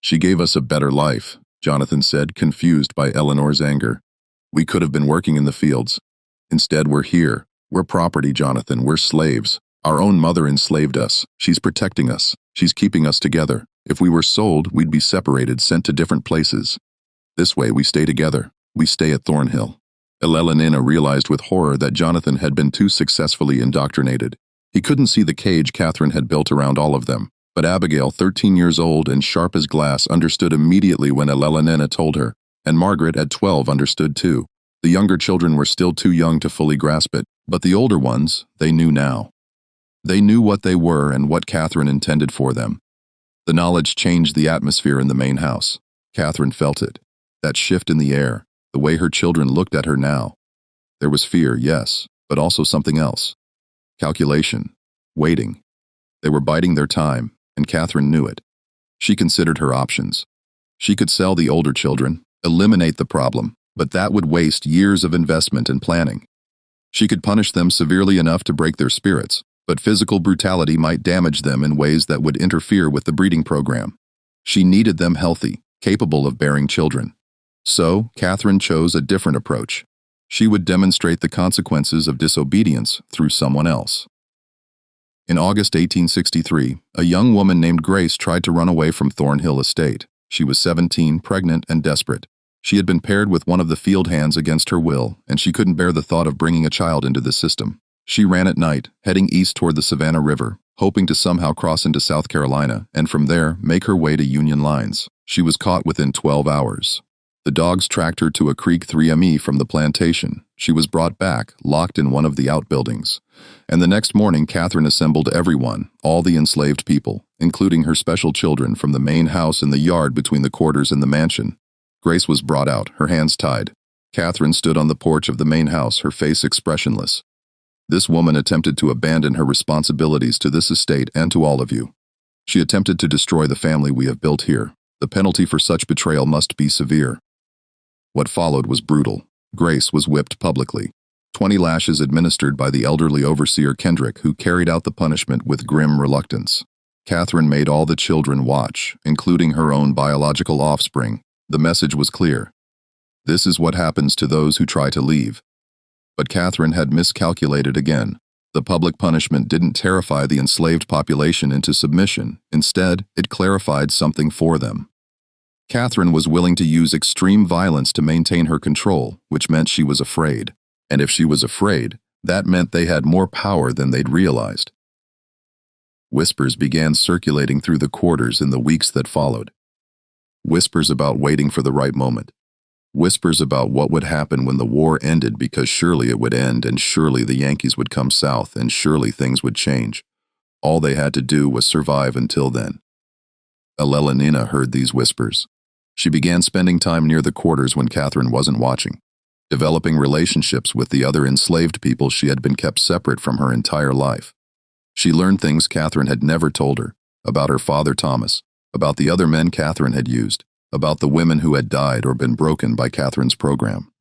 She gave us a better life, Jonathan said, confused by Eleanor's anger. We could have been working in the fields. Instead, we're here. We're property, Jonathan. We're slaves. Our own mother enslaved us. She's protecting us. She's keeping us together. If we were sold, we'd be separated, sent to different places. This way, we stay together. We stay at Thornhill. Elelena realized with horror that Jonathan had been too successfully indoctrinated. He couldn't see the cage Katherine had built around all of them, but Abigail, 13 years old and sharp as glass, understood immediately when Elelena told her, and Margaret at 12 understood too. The younger children were still too young to fully grasp it, but the older ones, they knew now. They knew what they were and what Katherine intended for them. The knowledge changed the atmosphere in the main house. Katherine felt it, that shift in the air, the way her children looked at her now. There was fear, yes, but also something else. Calculation. Waiting. They were biding their time, and Katherine knew it. She considered her options. She could sell the older children, eliminate the problem, but that would waste years of investment and planning. She could punish them severely enough to break their spirits, but physical brutality might damage them in ways that would interfere with the breeding program. She needed them healthy, capable of bearing children. So, Katherine chose a different approach. She would demonstrate the consequences of disobedience through someone else. In August 1863, a young woman named Grace tried to run away from Thornhill Estate. She was 17, pregnant, and desperate. She had been paired with one of the field hands against her will, and she couldn't bear the thought of bringing a child into the system. She ran at night, heading east toward the Savannah River, hoping to somehow cross into South Carolina, and from there make her way to Union lines. She was caught within 12 hours. The dogs tracked her to a creek 3 mi from the plantation. She was brought back, locked in one of the outbuildings. And the next morning, Katherine assembled everyone, all the enslaved people, including her special children from the main house in the yard between the quarters and the mansion. Grace was brought out, her hands tied. Katherine stood on the porch of the main house, her face expressionless. This woman attempted to abandon her responsibilities to this estate and to all of you. She attempted to destroy the family we have built here. The penalty for such betrayal must be severe. What followed was brutal. Grace was whipped publicly. 20 lashes administered by the elderly overseer Kendrick, who carried out the punishment with grim reluctance. Katherine made all the children watch, including her own biological offspring. The message was clear. This is what happens to those who try to leave. But Katherine had miscalculated again. The public punishment didn't terrify the enslaved population into submission. Instead, it clarified something for them. Katherine was willing to use extreme violence to maintain her control, which meant she was afraid. And if she was afraid, that meant they had more power than they'd realized. Whispers began circulating through the quarters in the weeks that followed. Whispers about waiting for the right moment. Whispers about what would happen when the war ended, because surely it would end and surely the Yankees would come south and surely things would change. All they had to do was survive until then. Elelena heard these whispers. She began spending time near the quarters when Katherine wasn't watching, developing relationships with the other enslaved people she had been kept separate from her entire life. She learned things Katherine had never told her, about her father Thomas, about the other men Katherine had used, about the women who had died or been broken by Katherine's program.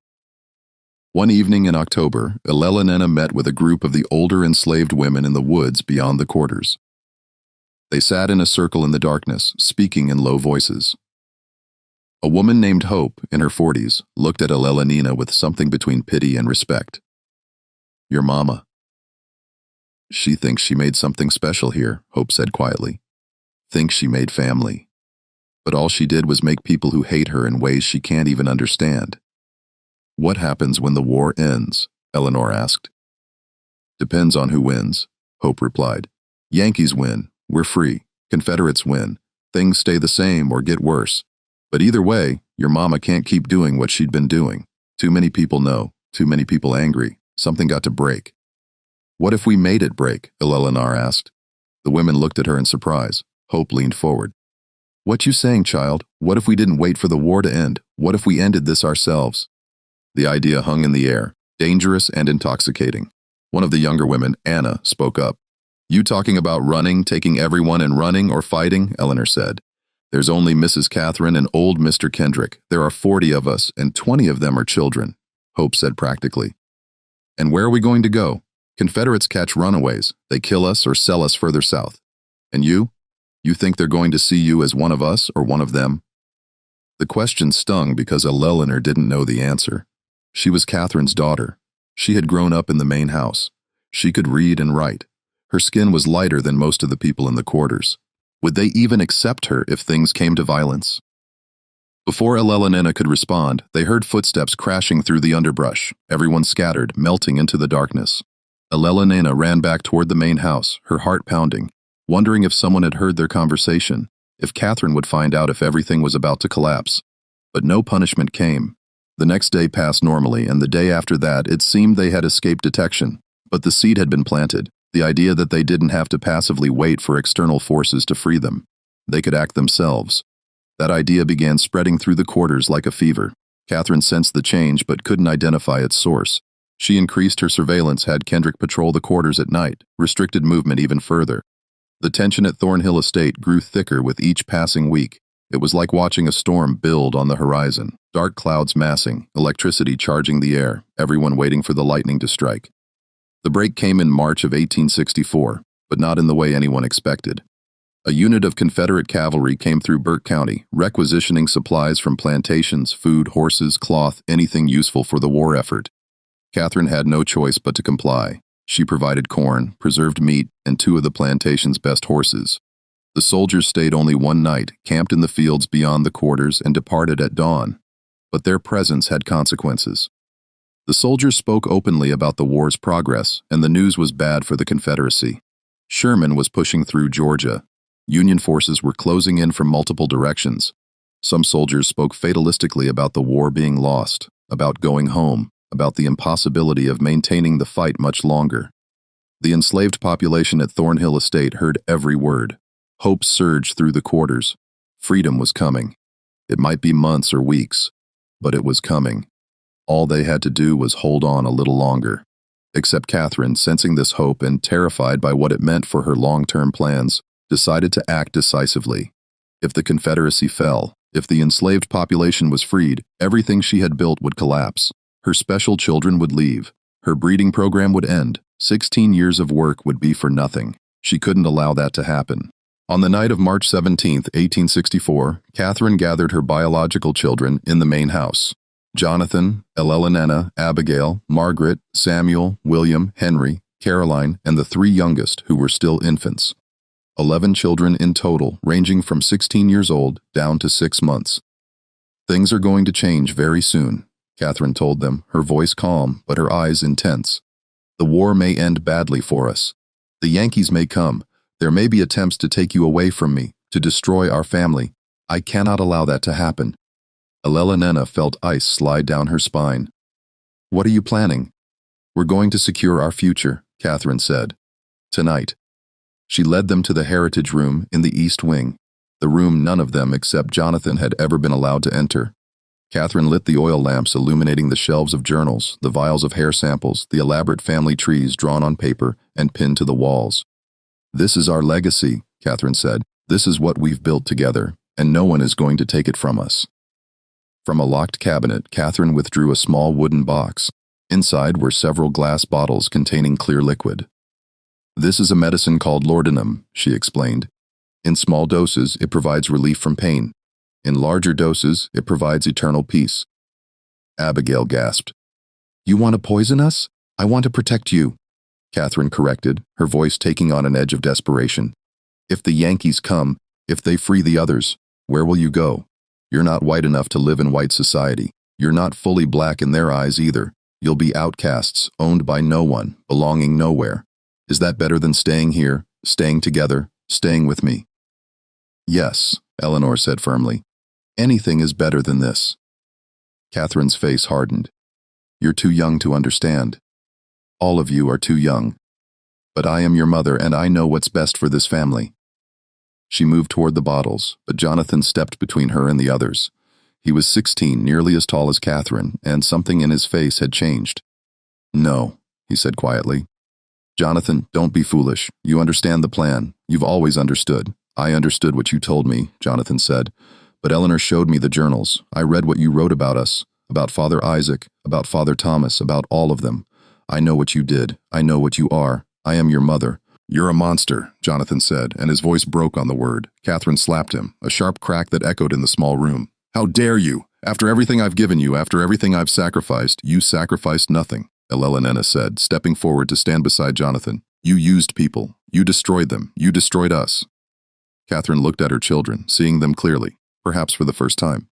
One evening in October, Elelena met with a group of the older enslaved women in the woods beyond the quarters. They sat in a circle in the darkness, speaking in low voices. A woman named Hope, in her 40s, looked at Elelenina with something between pity and respect. Your mama. She thinks she made something special here, Hope said quietly. Thinks she made family. But all she did was make people who hate her in ways she can't even understand. What happens when the war ends? Eleanor asked. Depends on who wins, Hope replied. Yankees win, we're free. Confederates win, things stay the same or get worse. But either way, your mama can't keep doing what she'd been doing. Too many people know, too many people angry. Something got to break. What if we made it break? Eleanor asked. The women looked at her in surprise. Hope leaned forward. What you saying, child? What if we didn't wait for the war to end? What if we ended this ourselves? The idea hung in the air, dangerous and intoxicating. One of the younger women, Anna, spoke up. You talking about running, taking everyone and running or fighting? Eleanor said. There's only Mrs. Catherine and old Mr. Kendrick. There are 40 of us, and 20 of them are children, Hope said practically. And where are we going to go? Confederates catch runaways. They kill us or sell us further south. And you? You think they're going to see you as one of us or one of them? The question stung because Eleanor didn't know the answer. She was Catherine's daughter. She had grown up in the main house. She could read and write. Her skin was lighter than most of the people in the quarters. Would they even accept her if things came to violence? Before Elelenina could respond, they heard footsteps crashing through the underbrush. Everyone scattered, melting into the darkness. Elelenina ran back toward the main house, her heart pounding, wondering if someone had heard their conversation, if Catherine would find out if everything was about to collapse. But no punishment came. The next day passed normally, and the day after that it seemed they had escaped detection. But the seed had been planted, the idea that they didn't have to passively wait for external forces to free them. They could act themselves. That idea began spreading through the quarters like a fever. Catherine sensed the change but couldn't identify its source. She increased her surveillance, had Kendrick patrol the quarters at night, restricted movement even further. The tension at Thornhill Estate grew thicker with each passing week. It was like watching a storm build on the horizon. Dark clouds massing, electricity charging the air, everyone waiting for the lightning to strike. The break came in March of 1864, but not in the way anyone expected. A unit of Confederate cavalry came through Burke County, requisitioning supplies from plantations, food, horses, cloth, anything useful for the war effort. Catherine had no choice but to comply. She provided corn, preserved meat, and 2 of the plantation's best horses. The soldiers stayed only one night, camped in the fields beyond the quarters, and departed at dawn. But their presence had consequences. The soldiers spoke openly about the war's progress, and the news was bad for the Confederacy. Sherman was pushing through Georgia. Union forces were closing in from multiple directions. Some soldiers spoke fatalistically about the war being lost, about going home, about the impossibility of maintaining the fight much longer. The enslaved population at Thornhill Estate heard every word. Hope surged through the quarters. Freedom was coming. It might be months or weeks, but it was coming. All they had to do was hold on a little longer. Except Catherine, sensing this hope and terrified by what it meant for her long-term plans, decided to act decisively. If the Confederacy fell, if the enslaved population was freed, everything she had built would collapse. Her special children would leave. Her breeding program would end. 16 years of work would be for nothing. She couldn't allow that to happen. On the night of March 17, 1864, Catherine gathered her biological children in the main house. Jonathan, Elelenina, Abigail, Margaret, Samuel, William, Henry, Caroline, and the 3 youngest who were still infants. 11 children in total, ranging from 16 years old down to 6 months. Things are going to change very soon, Catherine told them, her voice calm but her eyes intense. The war may end badly for us. The Yankees may come. There may be attempts to take you away from me, to destroy our family. I cannot allow that to happen. Elelenina felt ice slide down her spine. What are you planning? We're going to secure our future, Catherine said. Tonight. She led them to the Heritage Room in the East Wing, the room none of them except Jonathan had ever been allowed to enter. Catherine lit the oil lamps illuminating the shelves of journals, the vials of hair samples, the elaborate family trees drawn on paper and pinned to the walls. This is our legacy, Catherine said. This is what we've built together, and no one is going to take it from us. From a locked cabinet, Catherine withdrew a small wooden box. Inside were several glass bottles containing clear liquid. This is a medicine called laudanum, she explained. In small doses, it provides relief from pain. In larger doses, it provides eternal peace. Abigail gasped. You want to poison us? I want to protect you, Katherine corrected, her voice taking on an edge of desperation. If the Yankees come, if they free the others, where will you go? You're not white enough to live in white society. You're not fully black in their eyes either. You'll be outcasts, owned by no one, belonging nowhere. Is that better than staying here, staying together, staying with me? Yes, Eleanor said firmly. Anything is better than this. Katherine's face hardened. You're too young to understand. All of you are too young. But I am your mother and I know what's best for this family. She moved toward the bottles, but Jonathan stepped between her and the others. He was 16, nearly as tall as Katherine, and something in his face had changed. No, he said quietly. Jonathan, don't be foolish. You understand the plan. You've always understood. I understood what you told me, Jonathan said. But Eleanor showed me the journals. I read what you wrote about us, about Father Isaac, about Father Thomas, about all of them. I know what you did. I know what you are. I am your mother. You're a monster, Jonathan said, and his voice broke on the word. Katherine slapped him, a sharp crack that echoed in the small room. How dare you? After everything I've given you, after everything I've sacrificed, you sacrificed nothing, Eleanor said, stepping forward to stand beside Jonathan. You used people. You destroyed them. You destroyed us. Katherine looked at her children, seeing them clearly, perhaps for the first time.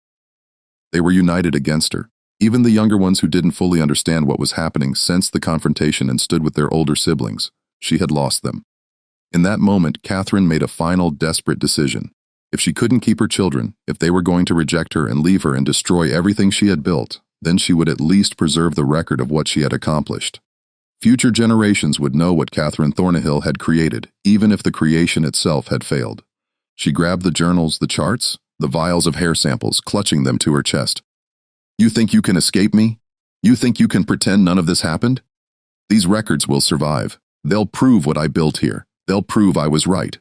They were united against her. Even the younger ones who didn't fully understand what was happening sensed the confrontation and stood with their older siblings. She had lost them. In that moment, Katherine made a final, desperate decision. If she couldn't keep her children, if they were going to reject her and leave her and destroy everything she had built, then she would at least preserve the record of what she had accomplished. Future generations would know what Katherine Thornnehill had created, even if the creation itself had failed. She grabbed the journals, the charts, the vials of hair samples, clutching them to her chest. You think you can escape me? You think you can pretend none of this happened? These records will survive. They'll prove what I built here. They'll prove I was right.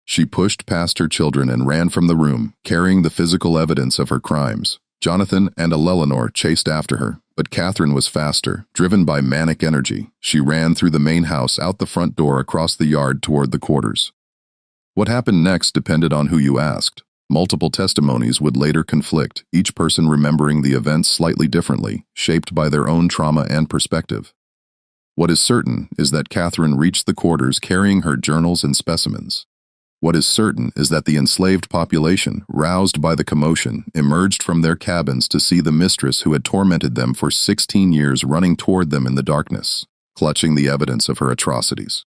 She pushed past her children and ran from the room, carrying the physical evidence of her crimes. Jonathan and Eleanor chased after her, but Katherine was faster, driven by manic energy. She ran through the main house, out the front door, across the yard toward the quarters. What happened next depended on who you asked. Multiple testimonies would later conflict, each person remembering the events slightly differently, shaped by their own trauma and perspective. What is certain is that Katherine reached the quarters carrying her journals and specimens. What is certain is that the enslaved population, roused by the commotion, emerged from their cabins to see the mistress who had tormented them for 16 years running toward them in the darkness, clutching the evidence of her atrocities.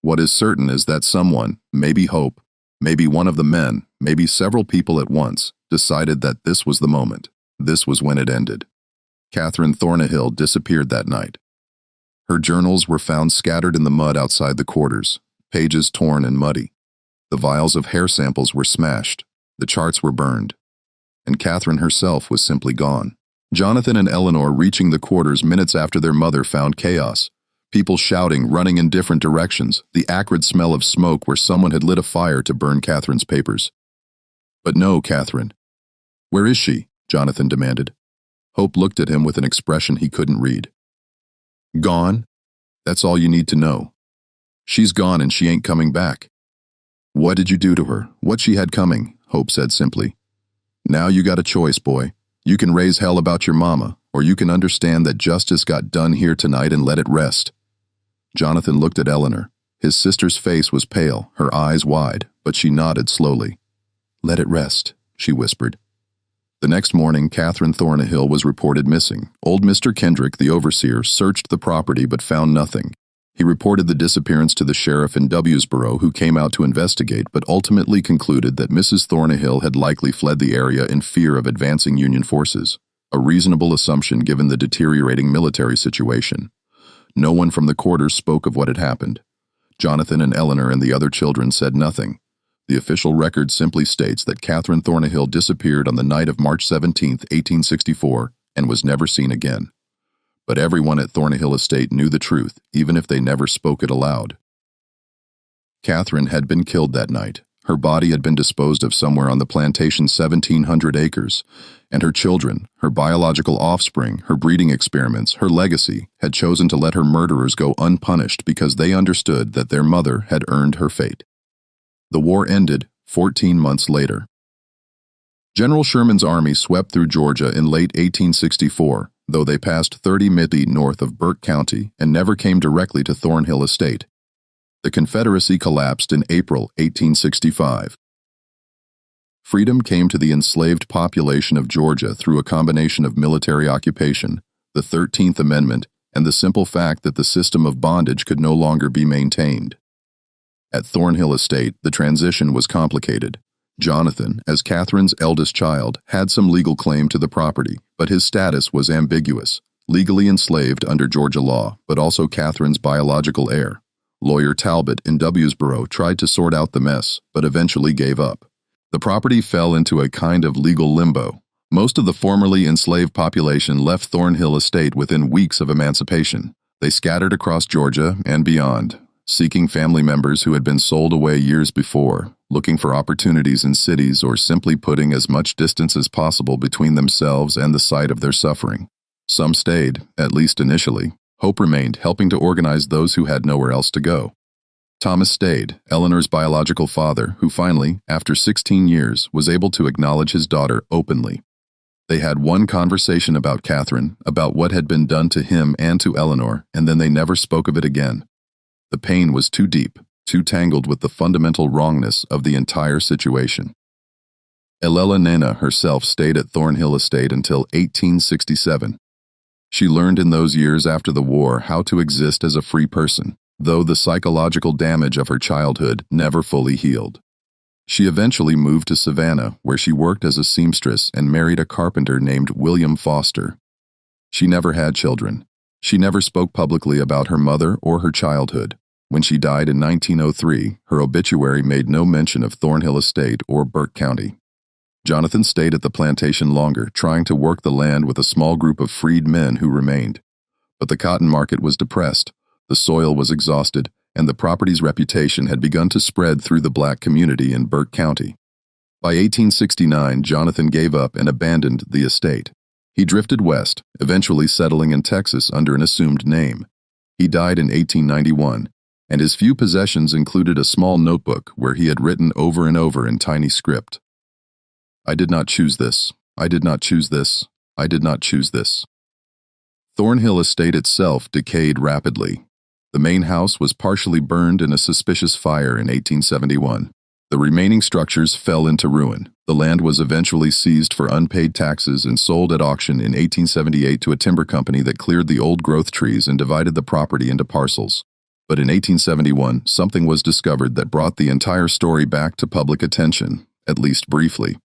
What is certain is that someone, maybe Hope, maybe one of the men, maybe several people at once, decided that this was the moment. This was when it ended. Katherine Thornnehill disappeared that night. Her journals were found scattered in the mud outside the quarters, pages torn and muddy. The vials of hair samples were smashed, the charts were burned, and Katherine herself was simply gone. Jonathan and Eleanor reaching the quarters minutes after their mother found chaos. People shouting, running in different directions, the acrid smell of smoke where someone had lit a fire to burn Katherine's papers. But no, Katherine. Where is she? Jonathan demanded. Hope looked at him with an expression he couldn't read. Gone? That's all you need to know. She's gone and she ain't coming back. What did you do to her? What she had coming? Hope said simply. Now you got a choice, boy. You can raise hell about your mama, or you can understand that justice got done here tonight and let it rest. Jonathan looked at Eleanor. His sister's face was pale, her eyes wide, but she nodded slowly. Let it rest, she whispered. The next morning, Katherine Thornnehill was reported missing. Old Mr. Kendrick, the overseer, searched the property but found nothing. He reported the disappearance to the sheriff in Wsboro, who came out to investigate but ultimately concluded that Mrs. Thornnehill had likely fled the area in fear of advancing Union forces, a reasonable assumption given the deteriorating military situation. No one from the quarters spoke of what had happened. Jonathan and Eleanor and the other children said nothing. The official record simply states that Katherine Thornnehill disappeared on the night of March 17, 1864, and was never seen again. But everyone at Thornnehill Estate knew the truth, even if they never spoke it aloud. Katherine had been killed that night. Her body had been disposed of somewhere on the plantation's 1,700 acres, and her children, her biological offspring, her breeding experiments, her legacy, had chosen to let her murderers go unpunished because they understood that their mother had earned her fate. The war ended 14 months later. General Sherman's army swept through Georgia in late 1864, though they passed 30 miles north of Burke County and never came directly to Thornhill Estate. The Confederacy collapsed in April 1865. Freedom came to the enslaved population of Georgia through a combination of military occupation, the 13th Amendment, and the simple fact that the system of bondage could no longer be maintained. At Thornhill Estate, the transition was complicated. Jonathan, as Katherine's eldest child, had some legal claim to the property, but his status was ambiguous, legally enslaved under Georgia law, but also Katherine's biological heir. Lawyer Talbot in Wsboro tried to sort out the mess, but eventually gave up. The property fell into a kind of legal limbo. Most of the formerly enslaved population left Thornhill Estate within weeks of emancipation. They scattered across Georgia and beyond, seeking family members who had been sold away years before, looking for opportunities in cities, or simply putting as much distance as possible between themselves and the site of their suffering. Some stayed, at least initially. Hope remained, helping to organize those who had nowhere else to go. Thomas stayed, Eleanor's biological father, who finally, after 16 years, was able to acknowledge his daughter openly. They had one conversation about Katherine, about what had been done to him and to Eleanor, and then they never spoke of it again. The pain was too deep, too tangled with the fundamental wrongness of the entire situation. Elena herself stayed at Thornhill Estate until 1867. She learned in those years after the war how to exist as a free person, though the psychological damage of her childhood never fully healed. She eventually moved to Savannah, where she worked as a seamstress and married a carpenter named William Foster. She never had children. She never spoke publicly about her mother or her childhood. When she died in 1903, her obituary made no mention of Thornhill Estate or Burke County. Jonathan stayed at the plantation longer, trying to work the land with a small group of freed men who remained. But the cotton market was depressed, the soil was exhausted, and the property's reputation had begun to spread through the black community in Burke County. By 1869, Jonathan gave up and abandoned the estate. He drifted west, eventually settling in Texas under an assumed name. He died in 1891, and his few possessions included a small notebook where he had written over and over in tiny script, "I did not choose this. I did not choose this. I did not choose this." Thornhill Estate itself decayed rapidly. The main house was partially burned in a suspicious fire in 1871. The remaining structures fell into ruin. The land was eventually seized for unpaid taxes and sold at auction in 1878 to a timber company that cleared the old growth trees and divided the property into parcels. But in 1871, something was discovered that brought the entire story back to public attention, at least briefly.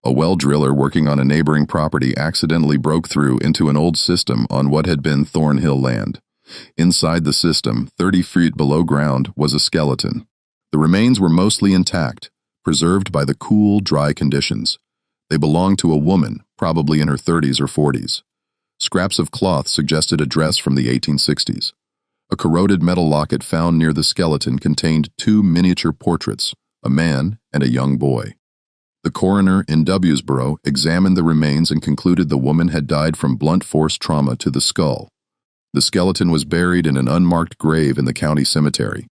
A well driller working on a neighboring property accidentally broke through into an old system on what had been Thornhill land. Inside the system, 30 feet below ground, was a skeleton. The remains were mostly intact, preserved by the cool, dry conditions. They belonged to a woman, probably in her 30s or 40s. Scraps of cloth suggested a dress from the 1860s. A corroded metal locket found near the skeleton contained 2 miniature portraits, a man and a young boy. The coroner in Wsboro examined the remains and concluded the woman had died from blunt force trauma to the skull. The skeleton was buried in an unmarked grave in the county cemetery.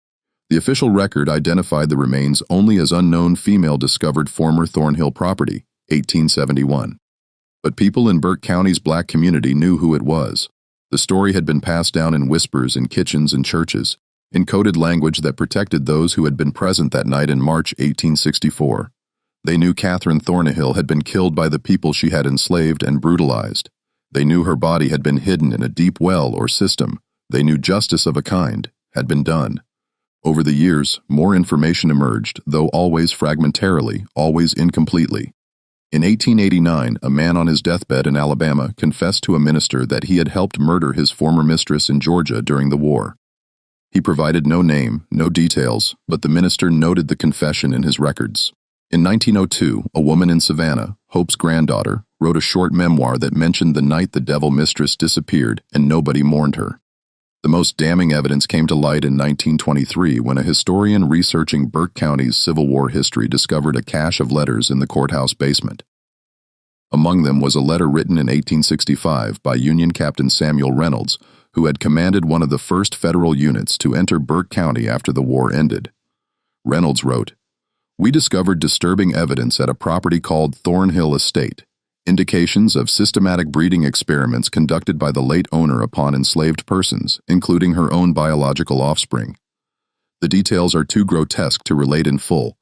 The official record identified the remains only as unknown female discovered former Thornhill property, 1871. But people in Burke County's black community knew who it was. The story had been passed down in whispers in kitchens and churches, in coded language that protected those who had been present that night in March 1864. They knew Katherine Thornnehill had been killed by the people she had enslaved and brutalized. They knew her body had been hidden in a deep well or system. They knew justice of a kind had been done. Over the years, more information emerged, though always fragmentarily, always incompletely. In 1889, a man on his deathbed in Alabama confessed to a minister that he had helped murder his former mistress in Georgia during the war. He provided no name, no details, but the minister noted the confession in his records. In 1902, a woman in Savannah, Hope's granddaughter, wrote a short memoir that mentioned the night the devil mistress disappeared and nobody mourned her. The most damning evidence came to light in 1923 when a historian researching Burke County's Civil War history discovered a cache of letters in the courthouse basement. Among them was a letter written in 1865 by Union Captain Samuel Reynolds, who had commanded one of the first federal units to enter Burke County after the war ended. Reynolds wrote, We discovered disturbing evidence at a property called Thornhill Estate, indications of systematic breeding experiments conducted by the late owner upon enslaved persons, including her own biological offspring. The details are too grotesque to relate in full,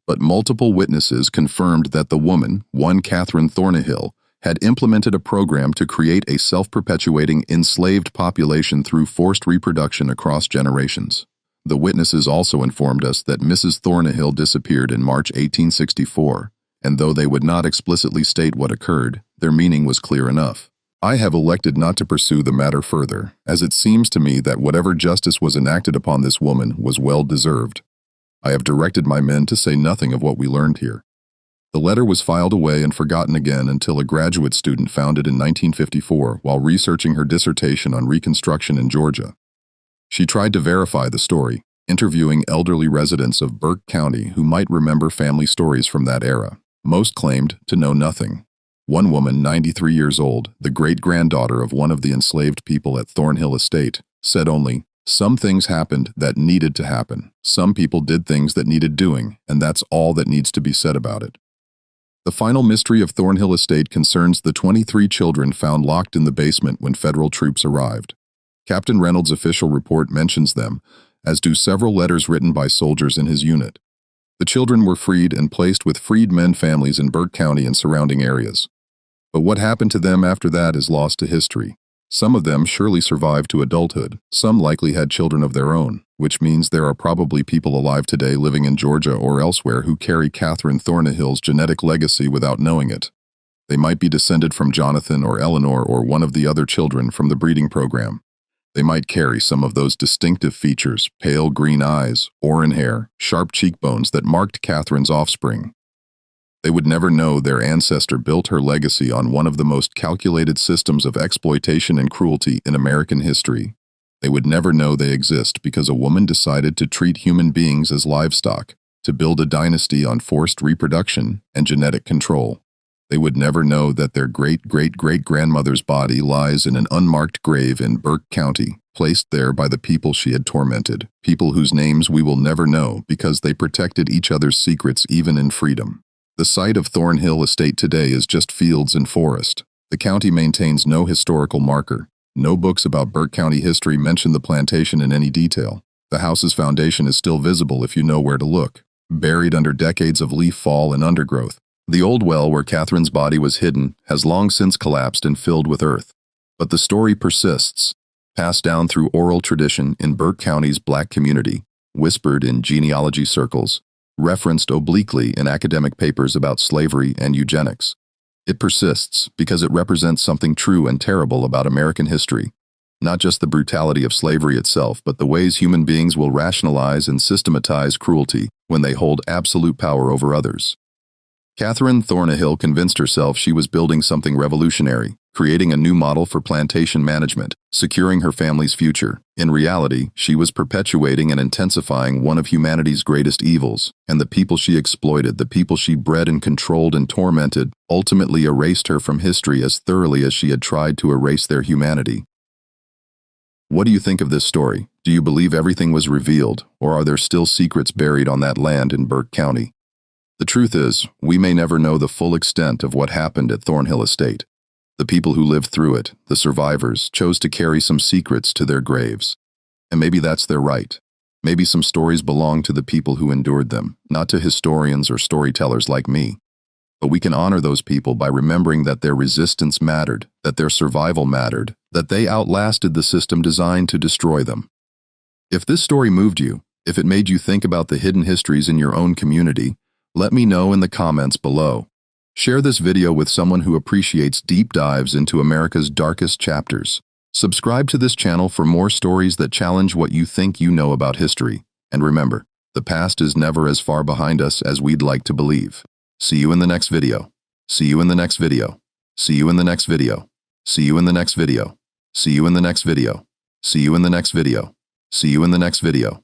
but multiple witnesses confirmed that the woman, one Katherine Thornnehill, had implemented a program to create a self-perpetuating enslaved population through forced reproduction across generations. The witnesses also informed us that Mrs. Thornnehill disappeared in March 1864, and though they would not explicitly state what occurred, their meaning was clear enough. I have elected not to pursue the matter further, as it seems to me that whatever justice was enacted upon this woman was well deserved. I have directed my men to say nothing of what we learned here. The letter was filed away and forgotten again until a graduate student found it in 1954 while researching her dissertation on Reconstruction in Georgia. She tried to verify the story, interviewing elderly residents of Burke County who might remember family stories from that era. Most claimed to know nothing. One woman, 93 years old, the great-granddaughter of one of the enslaved people at Thornhill Estate, said only, "Some things happened that needed to happen. Some people did things that needed doing, and that's all that needs to be said about it." The final mystery of Thornhill Estate concerns the 23 children found locked in the basement when federal troops arrived. Captain Reynolds' official report mentions them, as do several letters written by soldiers in his unit. The children were freed and placed with freedmen families in Burke County and surrounding areas. But what happened to them after that is lost to history. Some of them surely survived to adulthood, some likely had children of their own, which means there are probably people alive today living in Georgia or elsewhere who carry Katherine Thornnehill's genetic legacy without knowing it. They might be descended from Jonathan or Eleanor or one of the other children from the breeding program. They might carry some of those distinctive features, pale green eyes, auburn hair, sharp cheekbones that marked Katherine's offspring. They would never know their ancestor built her legacy on one of the most calculated systems of exploitation and cruelty in American history. They would never know they exist because a woman decided to treat human beings as livestock, to build a dynasty on forced reproduction and genetic control. They would never know that their great-great-great-grandmother's body lies in an unmarked grave in Burke County, placed there by the people she had tormented, people whose names we will never know because they protected each other's secrets even in freedom. The site of Thornhill Estate today is just fields and forest. The county maintains no historical marker. No books about Burke County history mention the plantation in any detail. The house's foundation is still visible if you know where to look, buried under decades of leaf fall and undergrowth. The old well where Katherine's body was hidden has long since collapsed and filled with earth. But the story persists, passed down through oral tradition in Burke County's black community, whispered in genealogy circles, referenced obliquely in academic papers about slavery and eugenics. It persists because it represents something true and terrible about American history, not just the brutality of slavery itself, but the ways human beings will rationalize and systematize cruelty when they hold absolute power over others. Katherine Thornnehill convinced herself she was building something revolutionary, creating a new model for plantation management, securing her family's future. In reality, she was perpetuating and intensifying one of humanity's greatest evils, and the people she exploited, the people she bred and controlled and tormented, ultimately erased her from history as thoroughly as she had tried to erase their humanity. What do you think of this story? Do you believe everything was revealed, or are there still secrets buried on that land in Burke County? The truth is, we may never know the full extent of what happened at Thornhill Estate. The people who lived through it, the survivors, chose to carry some secrets to their graves. And maybe that's their right. Maybe some stories belong to the people who endured them, not to historians or storytellers like me. But we can honor those people by remembering that their resistance mattered, that their survival mattered, that they outlasted the system designed to destroy them. If this story moved you, if it made you think about the hidden histories in your own community, let me know in the comments below. Share this video with someone who appreciates deep dives into America's darkest chapters. Subscribe to this channel for more stories that challenge what you think you know about history. And remember, the past is never as far behind us as we'd like to believe. See you in the next video. See you in the next video. See you in the next video. See you in the next video. See you in the next video. See you in the next video. See you in the next video.